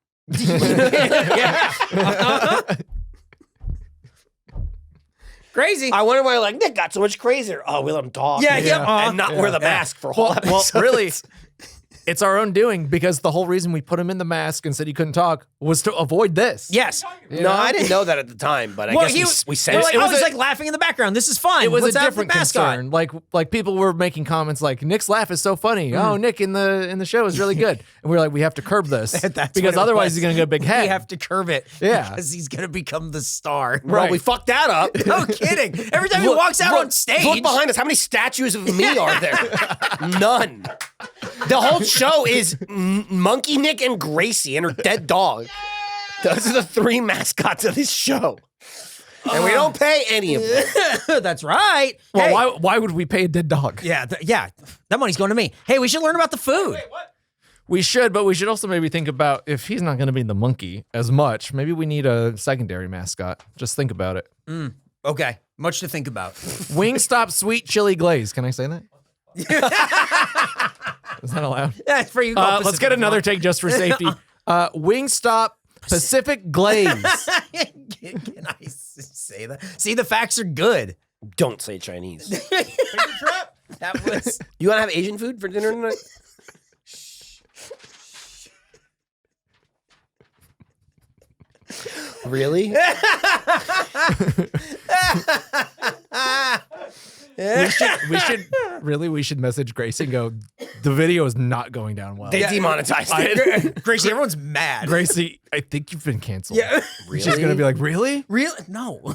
Crazy. I wonder why like Nick got so much crazier. Oh, we let him talk. Yeah, yeah. and not wear the mask for a whole Well, episode. really, it's our own doing because the whole reason we put him in the mask and said he couldn't talk was to avoid this. Yes. You No, know? I didn't know that at the time, but I guess we They're sensed like, it. oh, was he's a- like laughing in the background. This is fun. It was Let's a have the different mask on. concern. Like people were making comments like Nick's laugh is so funny. Oh, Nick in the show is really good. And we were like, we have to curb this That's what because it otherwise was. he's gonna get a big head. We have to curb it. Yeah. Because he's going to become the star. Well, Right. we fucked that up. No kidding. Every time he Look- walks out look- on stage. Look behind us. How many statues of me are there? None. The whole show is Monkey Nick and Gracie and her dead dog. Those are the three mascots of this show. And we don't pay any of them. That's right. Well, Hey. why would we pay a dead dog? Yeah, that money's going to me. Hey, we should learn about the food. We should, but we should also maybe think about if he's not going to be the monkey as much, maybe we need a secondary mascot. Just think about it. Okay, much to think about. Wingstop sweet chili glaze. Can I say that? Is that allowed? Yeah, for you. Let's get another take just for safety. Wingstop Pacific Glaze. Can I say that? See, the facts are good. Don't say Chinese. That was. You want to have Asian food for dinner tonight? Really? We should message Gracie and go, the video is not going down well. They demonetized it. Gracie, everyone's mad. Gracie, I think you've been canceled. Yeah. She's gonna be like, really? Really? No.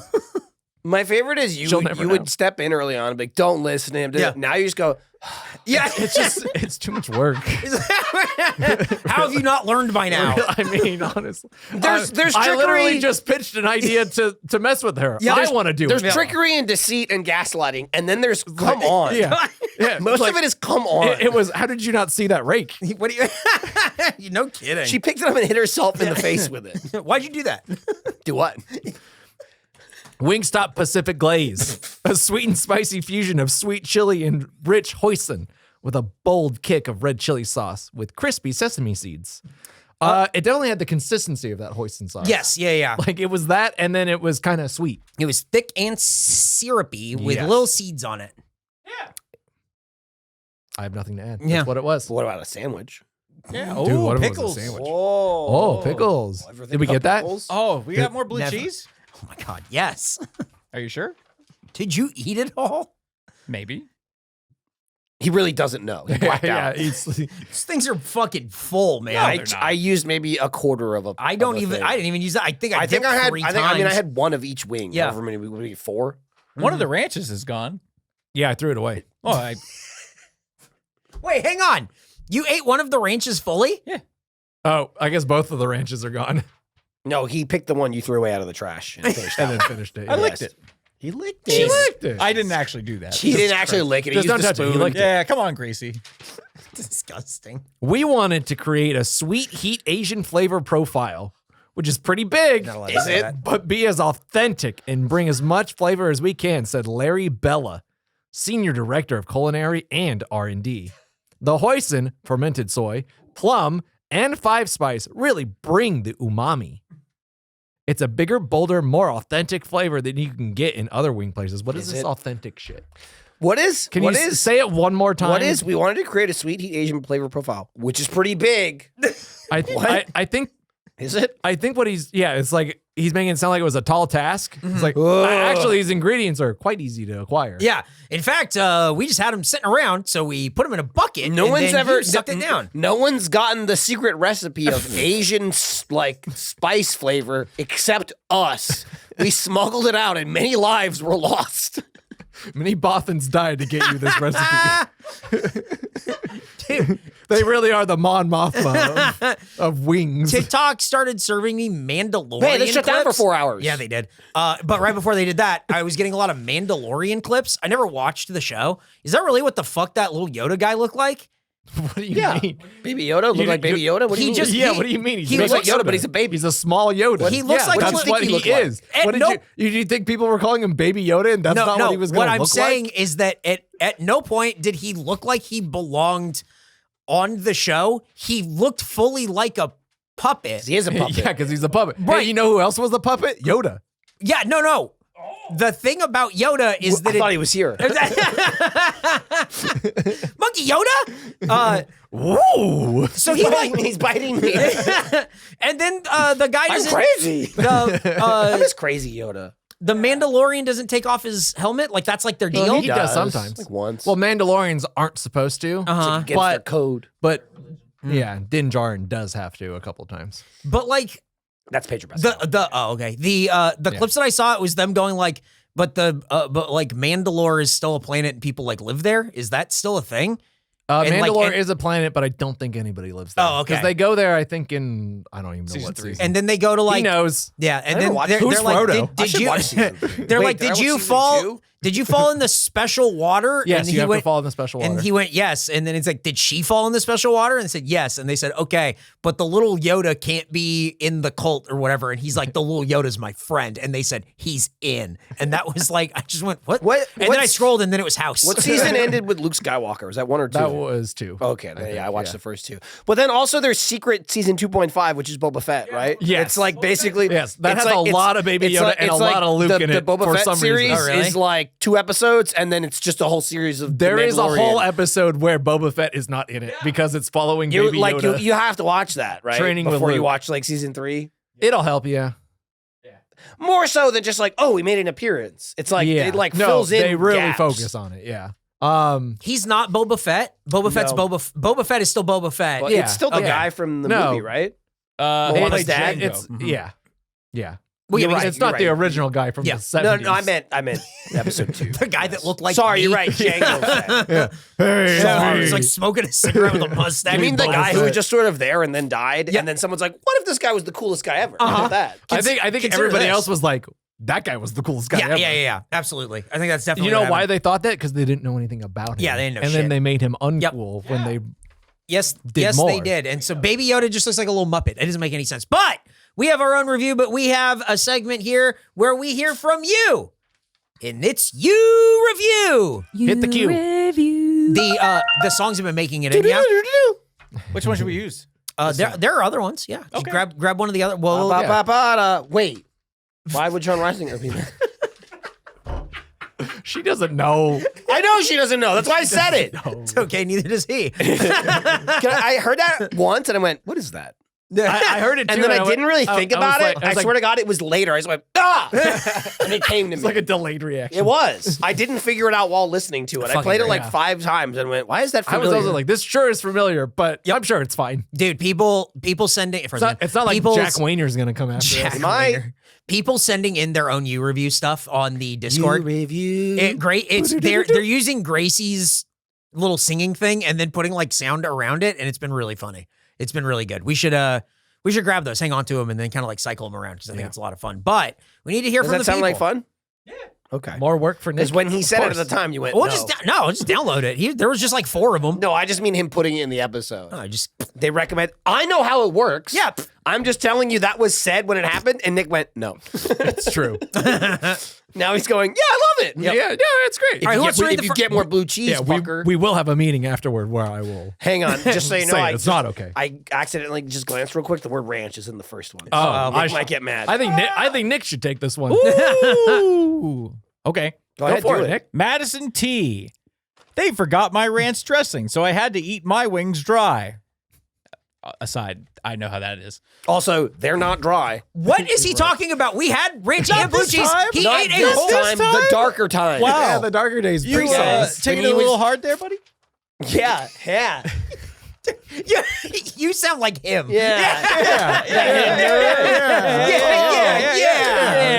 My favorite is you She'll never know. would step in early on and be like, don't listen to him. Yeah. Now you just go, Yeah. It's too much work. How have you not learned by now? I mean, honestly, There's I literally trickery. just pitched an idea to mess with her. Yeah, I want to do There's it. trickery and deceit and gaslighting, and then there's come on. Yeah, yeah. Most like, of it is come on. It was. How did you not see that rake? What do you? No kidding. She picked it up and hit herself in the face with it. Why'd you do that? Do what? Wingstop Pacific Glaze, a sweet and spicy fusion of sweet chili and rich hoisin with a bold kick of red chili sauce with crispy sesame seeds. It definitely had the consistency of that hoisin sauce. Yes, yeah. Like it was that, and then it was kind of sweet. It was thick and syrupy with Yes. little seeds on it. I have nothing to add. Yeah. That's what it was. What about a sandwich? Yeah. Dude, Ooh, what if it was a pickles. sandwich? Whoa. Oh, pickles. Ever think Did we about get that? pickles? Oh, we got more blue Never. cheese? Oh my God, yes. Are you sure? Did you eat it all? Maybe. He really doesn't know. He blacked out. These things are fucking full, man. I used maybe a quarter of a. I don't of a even. thing. I didn't even use that. I think I, I think dipped I had. 3 I think. times. I mean, I had one of each wing. Yeah. However many we 4. One of the ranches is gone. Yeah, I threw it away. Oh, Wait, hang on. You ate one of the ranches fully? Oh, I guess both of the ranches are gone. No, he picked the one you threw away out of the trash and finished And it. then finished it. I licked Yes. it. He licked He it. licked it. I didn't actually do that. He didn't actually lick it. He Just used don't a touch it. He spoon. licked it. Yeah, come on, Gracie. Disgusting. We wanted to create a sweet heat Asian flavor profile, which is pretty big, Not allowed to Is say it? that. but be as authentic and bring as much flavor as we can, said Larry Bella, Senior Director of Culinary and R&D. The hoisin, fermented soy, plum, and 5-spice really bring the umami. It's a bigger, bolder, more authentic flavor than you can get in other wing places. What is Is this it? authentic shit? What is? Can what you is? say it one more time? What is? We wanted to create a sweet heat Asian flavor profile, which is pretty big. I What? think Is it? what it's like he's making it sound like it was a tall task. It's like, Ugh. actually, these ingredients are quite easy to acquire. Yeah. In fact, we just had them sitting around, so we put them in a bucket. No and one's then ever you sucked it down. No one's gotten the secret recipe of Asian like spice flavor except us. We smuggled it out, and many lives were lost. Many Bothans died to get you this recipe. They really are the Mon Mothma of wings. TikTok started serving me Mandalorian Hey, they shut down for clips. 4 hours. Yeah, they did. But right before they did that, I was getting a lot of Mandalorian clips. I never watched the show. Is that really what the fuck that little Yoda guy looked like? What do you Yeah. mean? Baby Yoda look like Baby Yoda. What do you he mean? just- Yeah, he- what do you mean? he looks like Yoda, but he's a baby. He's a small Yoda. He looks like a that's little- what he he looked like. is. And What did no- you think people were calling him Baby Yoda, and that's not what he was going to I'm look saying like? is that at no point did he look like he belonged on the show. He looked fully like a puppet. He is a puppet. Yeah, because he's a puppet. Right. Hey, you know who else was the puppet? Yoda. Yeah, no. The thing about Yoda is that I thought he was here. Monkey Yoda. Whoa. So he like, He's biting me. and then the guy I'm doesn't. crazy. The I'm just crazy Yoda. the Mandalorian doesn't take off his helmet. Like that's like their deal. he does sometimes. Like once. Well, Mandalorians aren't supposed to. Uh-huh. Against their but code. but yeah, Din Djarin does have to a couple times. But like That's Pedro Pascal. the clips that I saw, it was them going like, but like Mandalore is still a planet and people like live there. Is that still a thing? And, like, Mandalore and- is a planet, but I don't think anybody lives there. Oh, okay. Because they go there, I think I don't even know Season what 3. season. And then they go to he like knows. yeah, and I never then watched they're, it. Who's they're like, Frodo? did I should you? watch season 3. They're Wait, like, did I did watch you season fall? 2? Did you fall in the special water? Yes, and you he have went, to fall in the special water. And he went, yes. And then it's like, did she fall in the special water? And said, yes. And they said, okay, but the little Yoda can't be in the cult or whatever. And he's like, the little Yoda's my friend. And they said, he's in. And that was like, I just went, what? What- And then I what's- scrolled and then it was House. What season ended with Luke Skywalker? Was that 1 or 2? that was 2. Okay, then, I watched the first 2. But then also there's secret season 2.5, which is Boba Fett, right? Yes. It's like basically Yes, that it's has a it's- lot of Baby it's Yoda and a it's lot of Luke the, in the it Boba for Fett some series reason. Oh, really? is like 2 episodes, and then it's just a whole series of. There The is a whole Mandalorian. episode where Boba Fett is not in it because it's following You Baby like Yoda. you have to watch that, right? Training with before you Luke. watch like season 3. It'll help you. More so than just like, oh, we made an appearance. It's like yeah. it like no, fills in. they really gaps. focus on it. Yeah. He's not Boba Fett. Boba Fett's No. Boba Fett is still Boba Fett. But Yeah, it's still the okay. guy from the No. movie, right? Moana's It's- dad. It's yeah. Well, yeah, You're but right. It's not the original guy from Yeah. the 70s. No, I meant episode 2. the guy that looked like Sorry, me. you're right. Jango Fett. Hey, So, he's hey. like smoking a cigarette with a mustache. You mean the Boba guy who Fett. was just sort of there and then died, Yeah. and then someone's like, "What if this guy was the coolest guy ever?" How about that? I think consider everybody this. else was like, that guy was the coolest guy Yeah, ever. yeah, absolutely. I think that's definitely. You know what why happened. they thought that? Because they didn't know anything about him. Yeah, they didn't know And shit. then they made him uncool when they Yes, did yes, more. they did. And so Baby Yoda just looks like a little Muppet. It doesn't make any sense. But We have our own review, but we have a segment here where we hear from you. And it's you review. Hit the cue. Review. The songs have been making it in, yeah. Which one should we use? There are other ones, yeah. Just Okay. grab one of the other. Well, Wait. Why would John Reisinger be there? She doesn't know. I know she doesn't know. That's why I said it. it's okay. Neither does he. I heard that once and I went, what is that? I heard it too. And then I didn't really think about it. I was swear to God, it was later. I just went, ah! And it came to it's me. like a delayed reaction. It was. I didn't figure it out while listening to it. I Fucking played it great. like 5 times and went, why is that I was familiar? also like, this sure is familiar, but I'm sure it's fine. Dude, people sending It's not like Jack Wayner's gonna come after Jack us. Wayner. People sending in their own you review stuff on the Discord. review. They're using Gracie's little singing thing and then putting like sound around it, and it's been really funny. It's been really good. We should grab those, hang on to them, and then kind of like cycle them around because I think it's a lot of fun. But we need to hear Does from that the sound people. like fun? Yeah. Okay. More work for Nick. Because when he said it at course. the time, you went, Well, no. just download it. There was just like 4 of them. No, I just mean him putting it in the episode. No, just They recommend. I know how it works. Yeah. I'm just telling you that was said when it happened, and Nick went, no. It's true. Now he's going, yeah, I love it. Yeah, it's great. All right, who wants to read If the you fir- get more blue cheese, yeah, fucker. we will have a meeting afterward where I will. Hang on, just so you know, Say it's not okay. I accidentally just glanced real quick. The word ranch is in the first one. Oh, Nick I might get mad. I think Nick should take this one. Ooh. Okay. Go ahead, for do it, Nick. Madison T. They forgot my ranch dressing, so I had to eat my wings dry. Aside, I know how that is. Also, they're not dry. what is he talking about? We had ranch and blue this cheese. time. He Not ate a this whole time, the darker time. Wow. Yeah, the darker days. You pre-sauce. taking it a little hard there, buddy? Yeah, yeah. You sound like him. Yeah.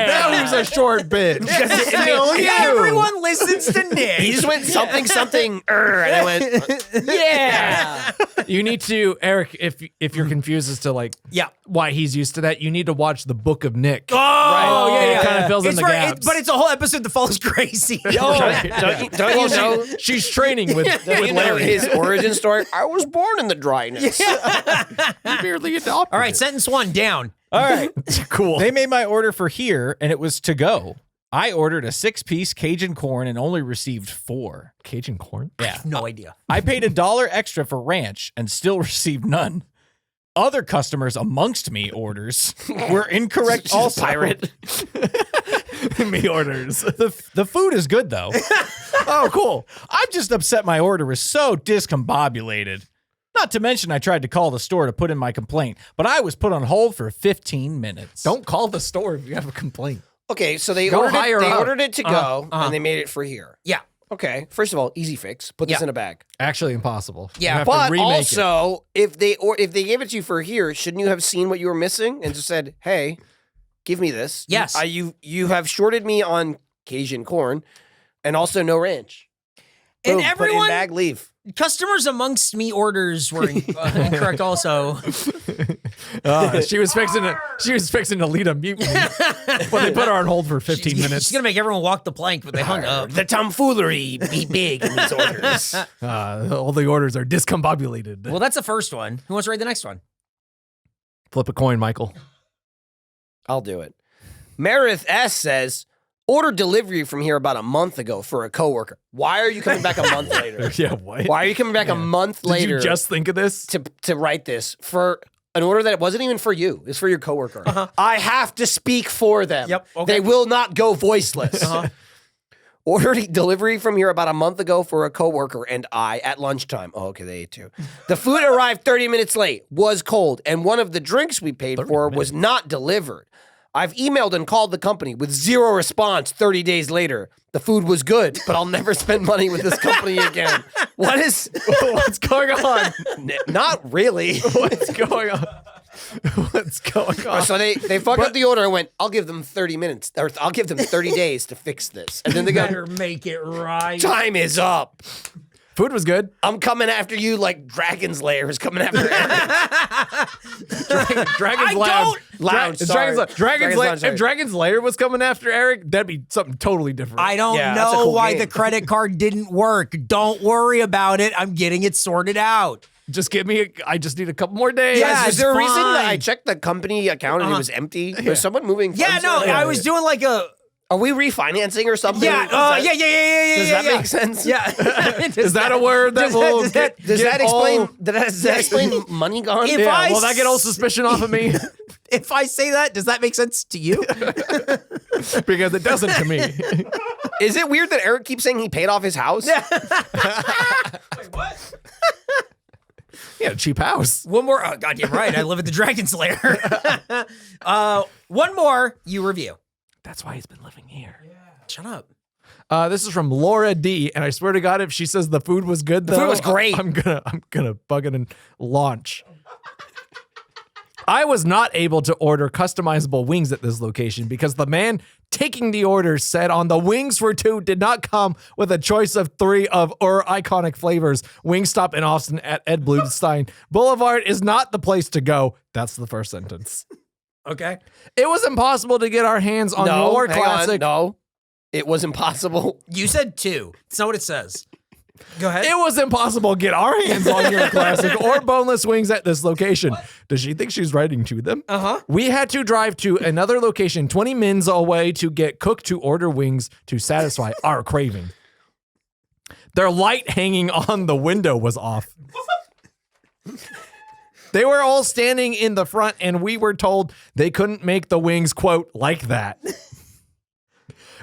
That was a short bit. Everyone listens to Nick. He just went something, and I went, yeah. You need to, Eric, if you're confused as to like Yeah. why he's used to that, you need to watch the Book of Nick. Oh, It kind of fills in It's the for- gaps. but it's a whole episode that follows Gracie. Don't you know? She's training with You know Larry. his origin story? I was born in the dryness. Weirdly adopted. All right, sentence 1 down. All right. cool. They made my order for here, and it was to go. I ordered a 6-piece Cajun corn and only received 4. Cajun corn. Yeah. No idea. I paid $1 extra for ranch and still received none. Other customers amongst me orders were incorrect also. Pirate. Me orders. The food is good, though. Oh, cool. I'm just upset my order was so discombobulated. Not to mention I tried to call the store to put in my complaint, but I was put on hold for 15 minutes. Don't call the store if you have a complaint. Okay, so they Go ordered higher up. it to go, and they made it for here. Yeah. Okay, first of all, easy fix. Put this Yeah. in a bag. Actually impossible. Yeah, You have But to remake also, if they gave it to you for here, shouldn't you have seen what you were missing and just said, "Hey, give me this"? Yes. You have shorted me on Cajun corn, and also no ranch. And Boom, put it in everyone, bag, leave. customers amongst me orders were incorrect also. She was fixing to lead a mutiny, but they put her on hold for 15 minutes. She's going to make everyone walk the plank, but they hung up. The tomfoolery be big in these orders. All the orders are discombobulated. Well, that's the first one. Who wants to read the next one? Flip a coin, Michael. I'll do it. Meredith S says, ordered delivery from here about a month ago for a coworker. Why are you coming back a month later? Yeah, what? Why are you coming back a month later? Did you just think of this? to write this for an order that wasn't even for you? It's for your coworker. I have to speak for them. Yep, okay. They will not go voiceless. Ordered delivery from here about a month ago for a coworker and I at lunchtime. Oh, okay, they ate too. The food arrived 30 minutes late, was cold, and one of the drinks we paid for was not delivered. I've emailed and called the company with zero response 30 days later. The food was good, but I'll never spend money with this company again. What's going on? Not really. What's going on? What's going on? So they fucked up the order and went, I'll give them 30 minutes, or I'll give them 30 days to fix this. And then they go, make it right. time is up. Food was good. I'm coming after you like Dragon's Lair is coming after Dragon's Lounge. Sorry. Dragon's Lair. sorry. If Dragon's Lair was coming after Eric, that'd be something totally different. I don't Yeah, that's a know cool why game. the credit card didn't work. Don't worry about it. I'm getting it sorted out. Just give me. I just need a couple more days. Yeah, Is there a reason that I fine. checked the company account and it was empty? There's someone moving funds. Yeah, no, around? I was doing like a. Are we refinancing or something? Yeah, Is that- yeah. Does that make sense? Yeah. Is that a word that will? Does that explain? Does that explain money gone? If Yeah, I will that get all suspicion off of me? If I say that, does that make sense to you? Because it doesn't to me. Is it weird that Eric keeps saying he paid off his house? He had a cheap house. One more. Oh, goddamn right. I live at the Dragon's Lair. One more you review. That's why he's been living here. Shut up. This is from Laura D, and I swear to God, if she says the food was good, though, food was great. I'm gonna bug it and launch. I was not able to order customizable wings at this location because the man taking the order said on the wings for two did not come with a choice of 3 of or iconic flavors. Wingstop in Austin at Ed Bluestein Boulevard is not the place to go. That's the first sentence. Okay. It was impossible to get our hands on No, your hang on, classic. no, it was impossible. You said 2. That's not what it says. Go ahead. It was impossible to get our hands on your classic or boneless wings at this location. Does she think she's writing to them? Uh-huh. We had to drive to another location 20 minutes away to get cooked to order wings to satisfy our craving. Their light hanging on the window was off. They were all standing in the front and we were told they couldn't make the wings, quote, like that.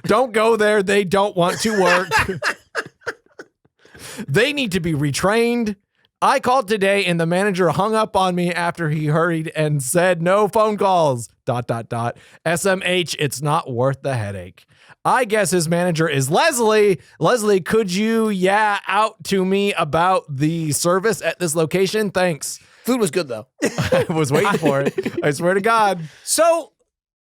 Don't go there. They don't want to work. They need to be retrained. I called today and the manager hung up on me after he hurried and said no phone calls, ... SMH, it's not worth the headache. I guess his manager is Leslie. Leslie, could you out to me about the service at this location? Thanks. Food was good though. I was waiting for it. I swear to God. So,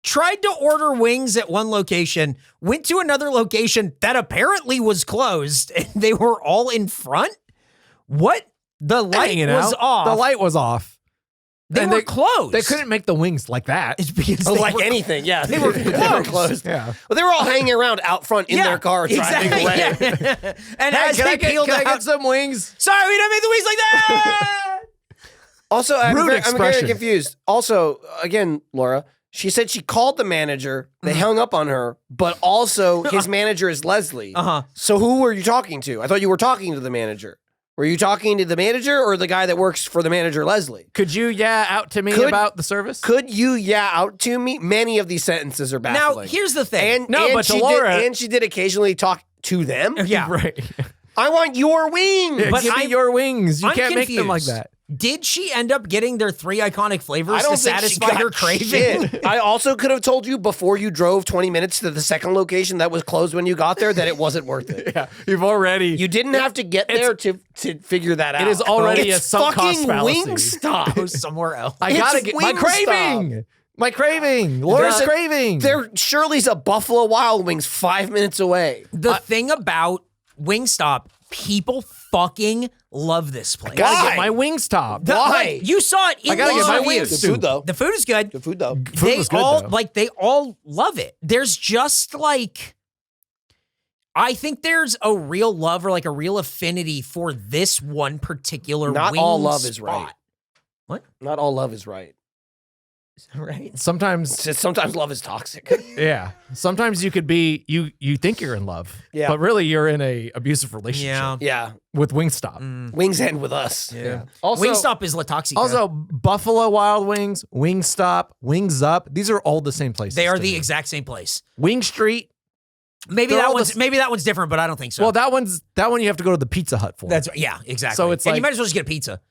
tried to order wings at one location, went to another location that apparently was closed, and they were all in front? What? The light Hanging was out. off. The light was off. They And were closed. They couldn't make the wings like that. It's because Oh, they like were anything, yeah. They were closed. Yeah. Well, they were all hanging around out front in their car driving exactly, away. yeah. And Hey, as can they I peeled get out, some wings? sorry, we don't make the wings like that. Also, I'm Rude very expression. confused. Also, again, Laura, she said she called the manager. They hung up on her, but also his manager is Leslie. Uh-huh. So who were you talking to? I thought you were talking to the manager. Were you talking to the manager or the guy that works for the manager, Leslie? Could you out to me Could- about the service? Could you out to me? Many of these sentences are Now, baffling. here's the thing. and, No, and but to she Laura- did, and she did occasionally talk to them. Yeah. Right. I want your wings. But But give me I'm- your wings. You I'm can't make them like confused. that. Did she end up getting their 3 iconic flavors I don't to think she satisfy got her craving? shit. I also could have told you before you drove 20 minutes to the second location that was closed when you got there that it wasn't worth it. Yeah. You've already. You didn't have to get there to figure that out. It is already it's a sunk cost fucking fallacy. Go Wingstop. somewhere else. I gotta It's get my Wingstop. craving. My craving. Laura's There's a- craving. There, Shirley's a Buffalo Wild Wings 5 minutes away. The thing about Wingstop, people fucking love this place. Gotta Why? get my Wingstop. The- Why? like, you saw it in I gotta these get my reviews. wings Good food though. The food is good. Good food though. Food They was good, all though. they all love it. There's just like I think there's a real love or like a real affinity for this one particular Not wing all love is spot. right. What? Not all love is right. Right. Sometimes, Sometimes love is toxic. yeah. Sometimes you could be you think you're in love, Yeah. but really you're in a abusive relationship Yeah. yeah. with Wingstop. Wings end with us. Yeah. Also, Wingstop is La Toxica. also Buffalo Wild Wings, Wingstop, Wings Up. These are all the same places. they are to the me. exact same place. Wing Street. Maybe They're that all the one's s- maybe that one's different, but I don't think so. Well, that one you have to go to the Pizza Hut for. that's yeah, exactly. So it's and you like- might as well just get a pizza.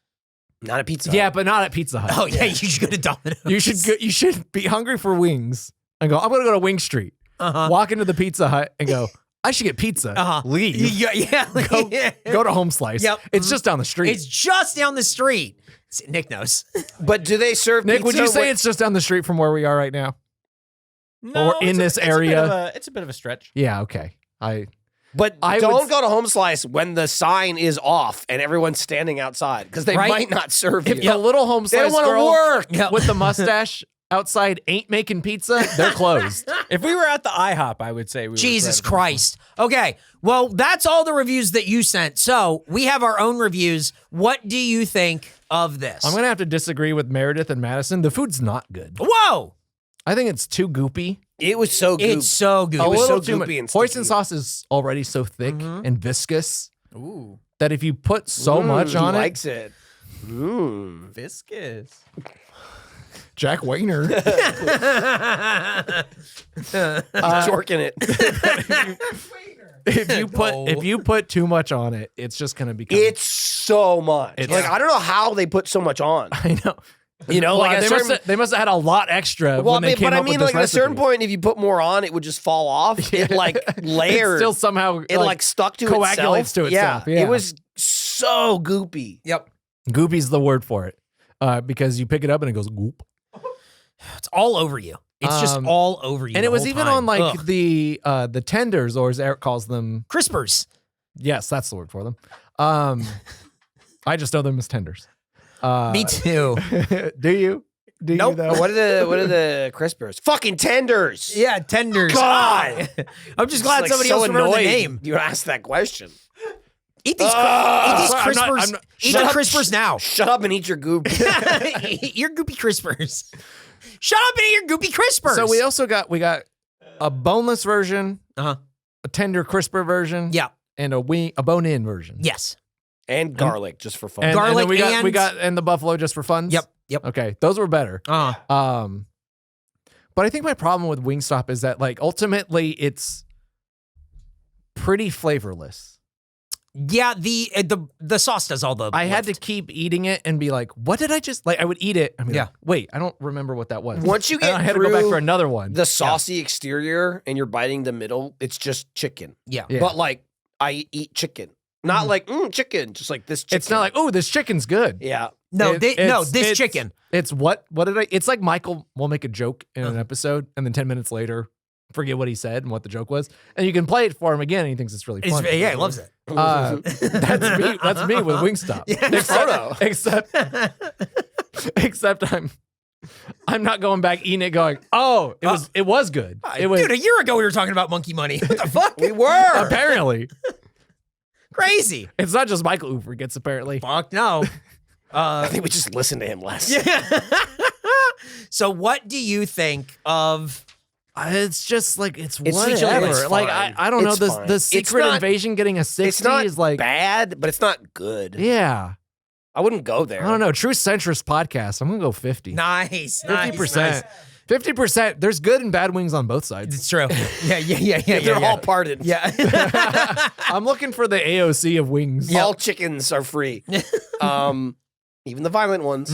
Not a pizza. yeah, but not at Pizza Hut. Oh yeah, you should go to Domino's. You should be hungry for wings and go, I'm gonna go to Wing Street. Uh-huh. Walk into the Pizza Hut and go, I should get pizza. Uh-huh. Leave. Yeah. Go to Home Slice. Yep. It's just down the street. It's just down the street. Nick knows. But do they serve Nick, pizza? would you say with- it's just down the street from where we are right now? No, in this area? it's a bit of a stretch. Yeah, okay. But I don't would- go to Home Slice when the sign is off and everyone's standing outside because they Right. might not serve If you. the little Home They Slice don't want to girl work. Yeah. with the mustache outside ain't making pizza, they're closed. If we were at the IHOP, I would say we Jesus would Christ. Okay. Well, that's all the reviews that you sent. So we have our own reviews. What do you think of this? I'm going to have to disagree with Meredith and Madison. The food's not good. Whoa. I think it's too goopy. It was so good. It's so good. It was little so too much. goopy and Hoisin sticky. sauce is already so thick and viscous Ooh, that if you put so much on he it, likes it. viscous. Jack Wayner. Jorking it. if you put too much on it, it's just gonna become. It's so much. It's- Like I don't know how they put so much on. I know. You know, like they must have had a lot extra. when they came but I up with mean, this like at a certain recipe. point, if you put more on, it would just fall off. It like layered. It still somehow it like stuck to coagulates itself. to itself. Yeah. It was so goopy. Yep. Goopy's the word for it, because you pick it up and it goes goop. It's all over you. It's just all over you. And the it was whole even time. on like Ugh. the tenders, or as Eric calls them. Crispers. Yes, that's the word for them. I just know them as tenders. Me too. Do you? Do Nope. you though? What are the crispers? Fucking tenders. Yeah, tenders. God. I'm just glad Like, somebody so else remembered the annoyed name. You asked that question. Eat these, Ah! eat these I'm not- crispers. I'm not- Eat Shut the up. crispers now. Shut up and eat your goop. Eat your goopy crispers. Shut up and eat your goopy crispers. So we also got a boneless version, Uh-huh. a tender crisper version, Yeah. and a bone-in version. Yes. And garlic, just for fun. And, Garlic and then we and- got the buffalo just for fun. Yep. Yep. Okay, those were better. Uh-huh. But I think my problem with Wingstop is that like ultimately it's pretty flavorless. Yeah, the sauce does all the I had to lift. keep eating it and be like, what did I just like? I would eat it. I mean, Yeah. like, wait, I don't remember what that was. Once you And get I had to go back through for another one. the saucy exterior and you're biting the middle, it's just chicken. Yeah. Yeah. But like, I eat chicken. Not like, chicken. Just like this chicken. It's not like, oh, this chicken's good. Yeah. No, It's- this chicken. It's what did I? It's like Michael will make a joke in an episode, and then 10 minutes later, forget what he said and what the joke was, and you can play it for him again, and he thinks it's really funny. Yeah, he loves it. That's me. That's me with Wingstop. Except I'm not going back eating it going, oh, it was good. It was Dude, a year ago we were talking about monkey money. What the fuck? We were. apparently. Crazy. It's not just Michael who forgets, apparently. Fuck no. I think we just listened to him less. So what do you think of It's just like it's It's whatever. it's Like fine. I don't know. It's fine. The It's secret not- invasion getting a 60 It's not is like bad, but it's not good. yeah. I wouldn't go there. I don't know. True centrist podcast. I'm gonna go 50. nice? 50%. 50%. There's good and bad wings on both sides. It's true. Yeah. They're all parted. Yeah. I'm looking for the AOC of wings. All chickens are free. Even the violent ones.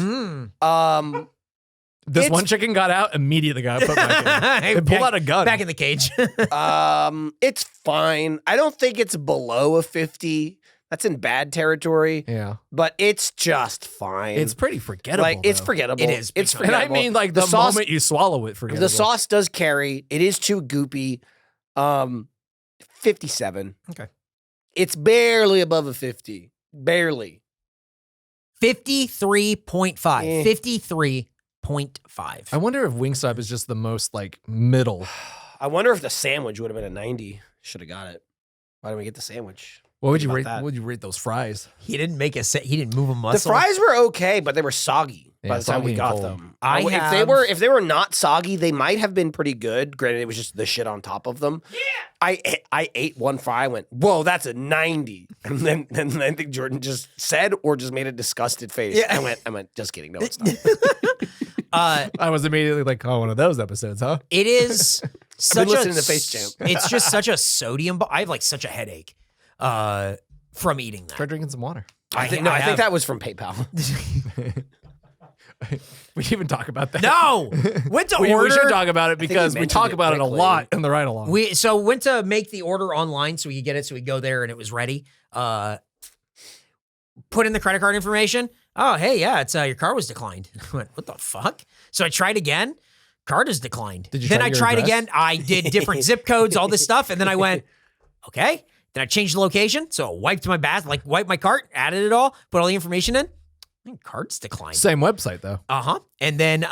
This It's- one chicken got out, immediately got put back in. They pulled out a gun. Back in the cage. It's fine. I don't think it's below a 50. That's in bad territory, Yeah. but it's just fine. It's pretty forgettable. like it's though. forgettable. It is big It's time. And forgettable. I mean, like the sauce, moment you swallow it, forgettable. the sauce does carry. It is too goopy. 57. Okay. It's barely above a 50. Barely. 53.5. Eh. 53.5. I wonder if Wingstop is just the most like middle. I wonder if the sandwich would have been a 90. Should have got it. Why didn't we get the sandwich? What would you about rate? that. What would you rate those fries? He didn't make a set. He didn't move a The muscle. fries were okay, but they were soggy Yeah, by the time soggy we and got cold. them. I if they were not soggy, they might have been pretty good. Granted, it was just the shit on top of them. Yeah. I ate one fry. I went, whoa, that's a 90. And then I think Jordan just said or just made a disgusted face. Yeah. I went, just kidding. No, it's not. I was immediately like, oh, one of those episodes, huh? It is such a listening to Face Jam. It's just such a sodium. I have like such a headache from eating that. Try drinking some water. I think have. that was from PayPal. We didn't even talk about that. No, went to we order. should talk about it think because you we talk mentioned it about it a quickly. lot in the ride along. We went to make the order online so we could get it. So we go there and it was ready. Put in the credit card information. Oh, hey, yeah, it's your car was declined. I went, what the fuck? So I tried again. Card is declined. Did you then try I your tried address? again. I did different zip codes, all this stuff, and then I went, okay. Then I changed the location. So I wiped my wiped my cart, added it all, put all the information in. Card's declined. Same website though. And then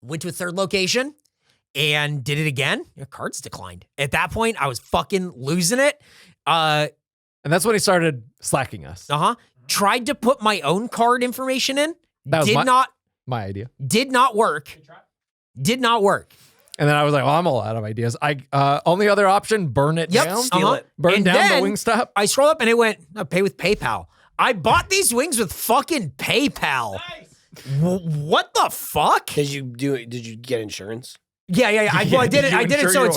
Went to a third location and did it again. Your cards declined. At that point, I was fucking losing it. And that's when he started slacking us. Tried to put my own card information in. That was my idea. Did not work. Did not work. And then I was like, well, I'm all out of ideas. Only other option, burn it down. Steal it. Burn And down then the Wingstop. I scroll up and it went, no, pay with PayPal. I bought these wings with fucking PayPal. Nice. What the fuck? Did you get insurance? Yeah. I did it. I did it. So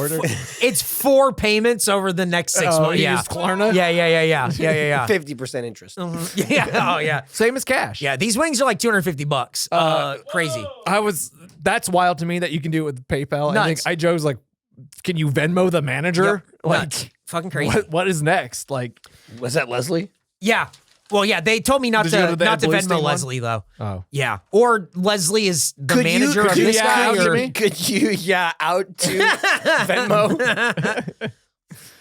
it's 4 payments over the next 6 months. You used Klarna? Yeah. 50% interest. Yeah. Oh yeah. Same as cash. Yeah. These wings are like $250. Crazy. That's wild to me that you can do it with PayPal. Nuts. I think Joe's like, can you Venmo the manager? Yep. Like, Nuts. Fucking crazy. What is next? Like, Was that Leslie? Yeah. Well, yeah, they told me not Did you go to to the not to Blue Venmo Sting one? Leslie though. oh, Yeah. Or Leslie is the manager of this guy. out to Or, me? Could you, out to Venmo?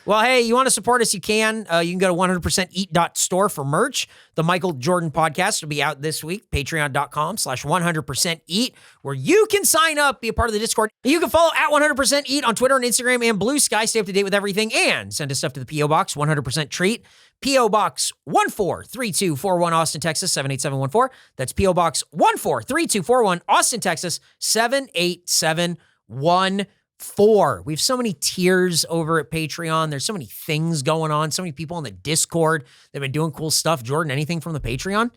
well, hey, you want to support us? You can. You can go to 100%eat.store for merch. The Michael Jordan podcast will be out this week. Patreon.com/100%eat, where you can sign up, be a part of the Discord. You can follow at 100%eat on Twitter and Instagram and Blue Sky. Stay up to date with everything and send us stuff to the P.O. Box, 100% Treat. P.O. Box 143241, Austin, Texas, 78714. That's P.O. Box 143241, Austin, Texas, 78714. We have so many tiers over at Patreon. There's so many things going on. So many people on the Discord that have been doing cool stuff. Jordan, anything from the Patreon?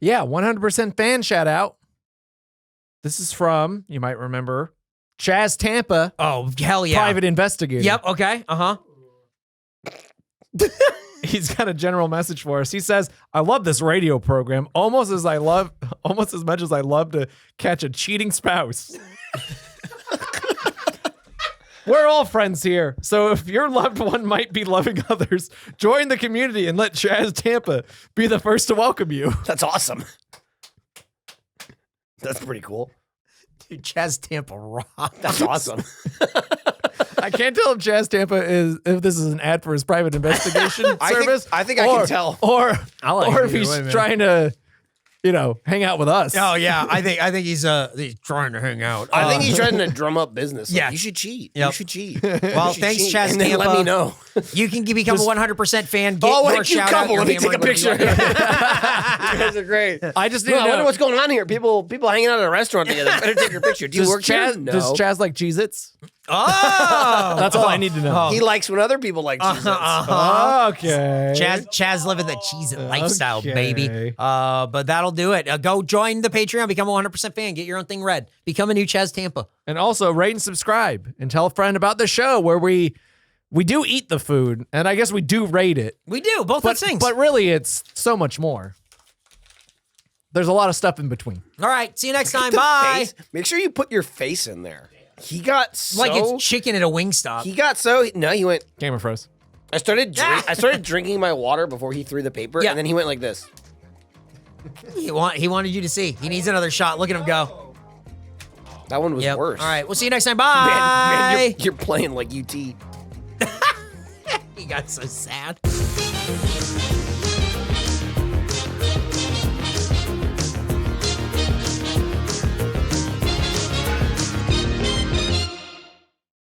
yeah, 100% fan shout out. This is from, you might remember, Chaz Tampa, Oh, hell yeah. private investigator. Yep. Okay. He's got a general message for us. He says, I love this radio program almost as much as I love to catch a cheating spouse. We're all friends here. So if your loved one might be loving others, join the community and let Chaz Tampa be the first to welcome you. That's awesome. That's pretty cool. Dude, Chaz Tampa rock. That's awesome. I can't tell if Chaz Tampa if this is an ad for his private investigation service. I think I can tell. Or like or it if either he's way, man. trying to, hang out with us. Oh yeah, I think he's trying to hang out. I think he's trying to drum up business. Like, Yeah. you should cheat. Yep. You should cheat. Well, You should thanks, cheat, Chaz and then Tampa. let me know. You can become a 100% fan. Get Oh, your wait, you shout couple. out. Let me take a picture. You guys are great. I just need No, to I wonder know. what's going on here. People hanging out at a restaurant together. Better take your picture. Do you Does work here? Chaz, No. does Chaz like Cheez-Its? Oh, That's all I need to know. He likes when other people like Cheez-Its. Okay. Chaz living the cheese and lifestyle, Okay. baby. But that'll do it. Go join the Patreon. Become a 100% fan. Get your own thing read. Become a new Chaz Tampa. And also rate and subscribe and tell a friend about the show where we do eat the food and I guess we do rate it. We do both those things. But really it's so much more. There's a lot of stuff in between. All right. See you next time. Bye. Face. Make sure you put your face in there. He got so... Like it's chicken at a Wingstop. He went... Camera froze. I started drinking my water before he threw the paper, Yeah. and then he went like this. He wanted you to see. He needs another shot. Look at him go. That one was Yep. worse. All right. We'll see you next time. Bye. Man, you're playing like UT. He got so sad.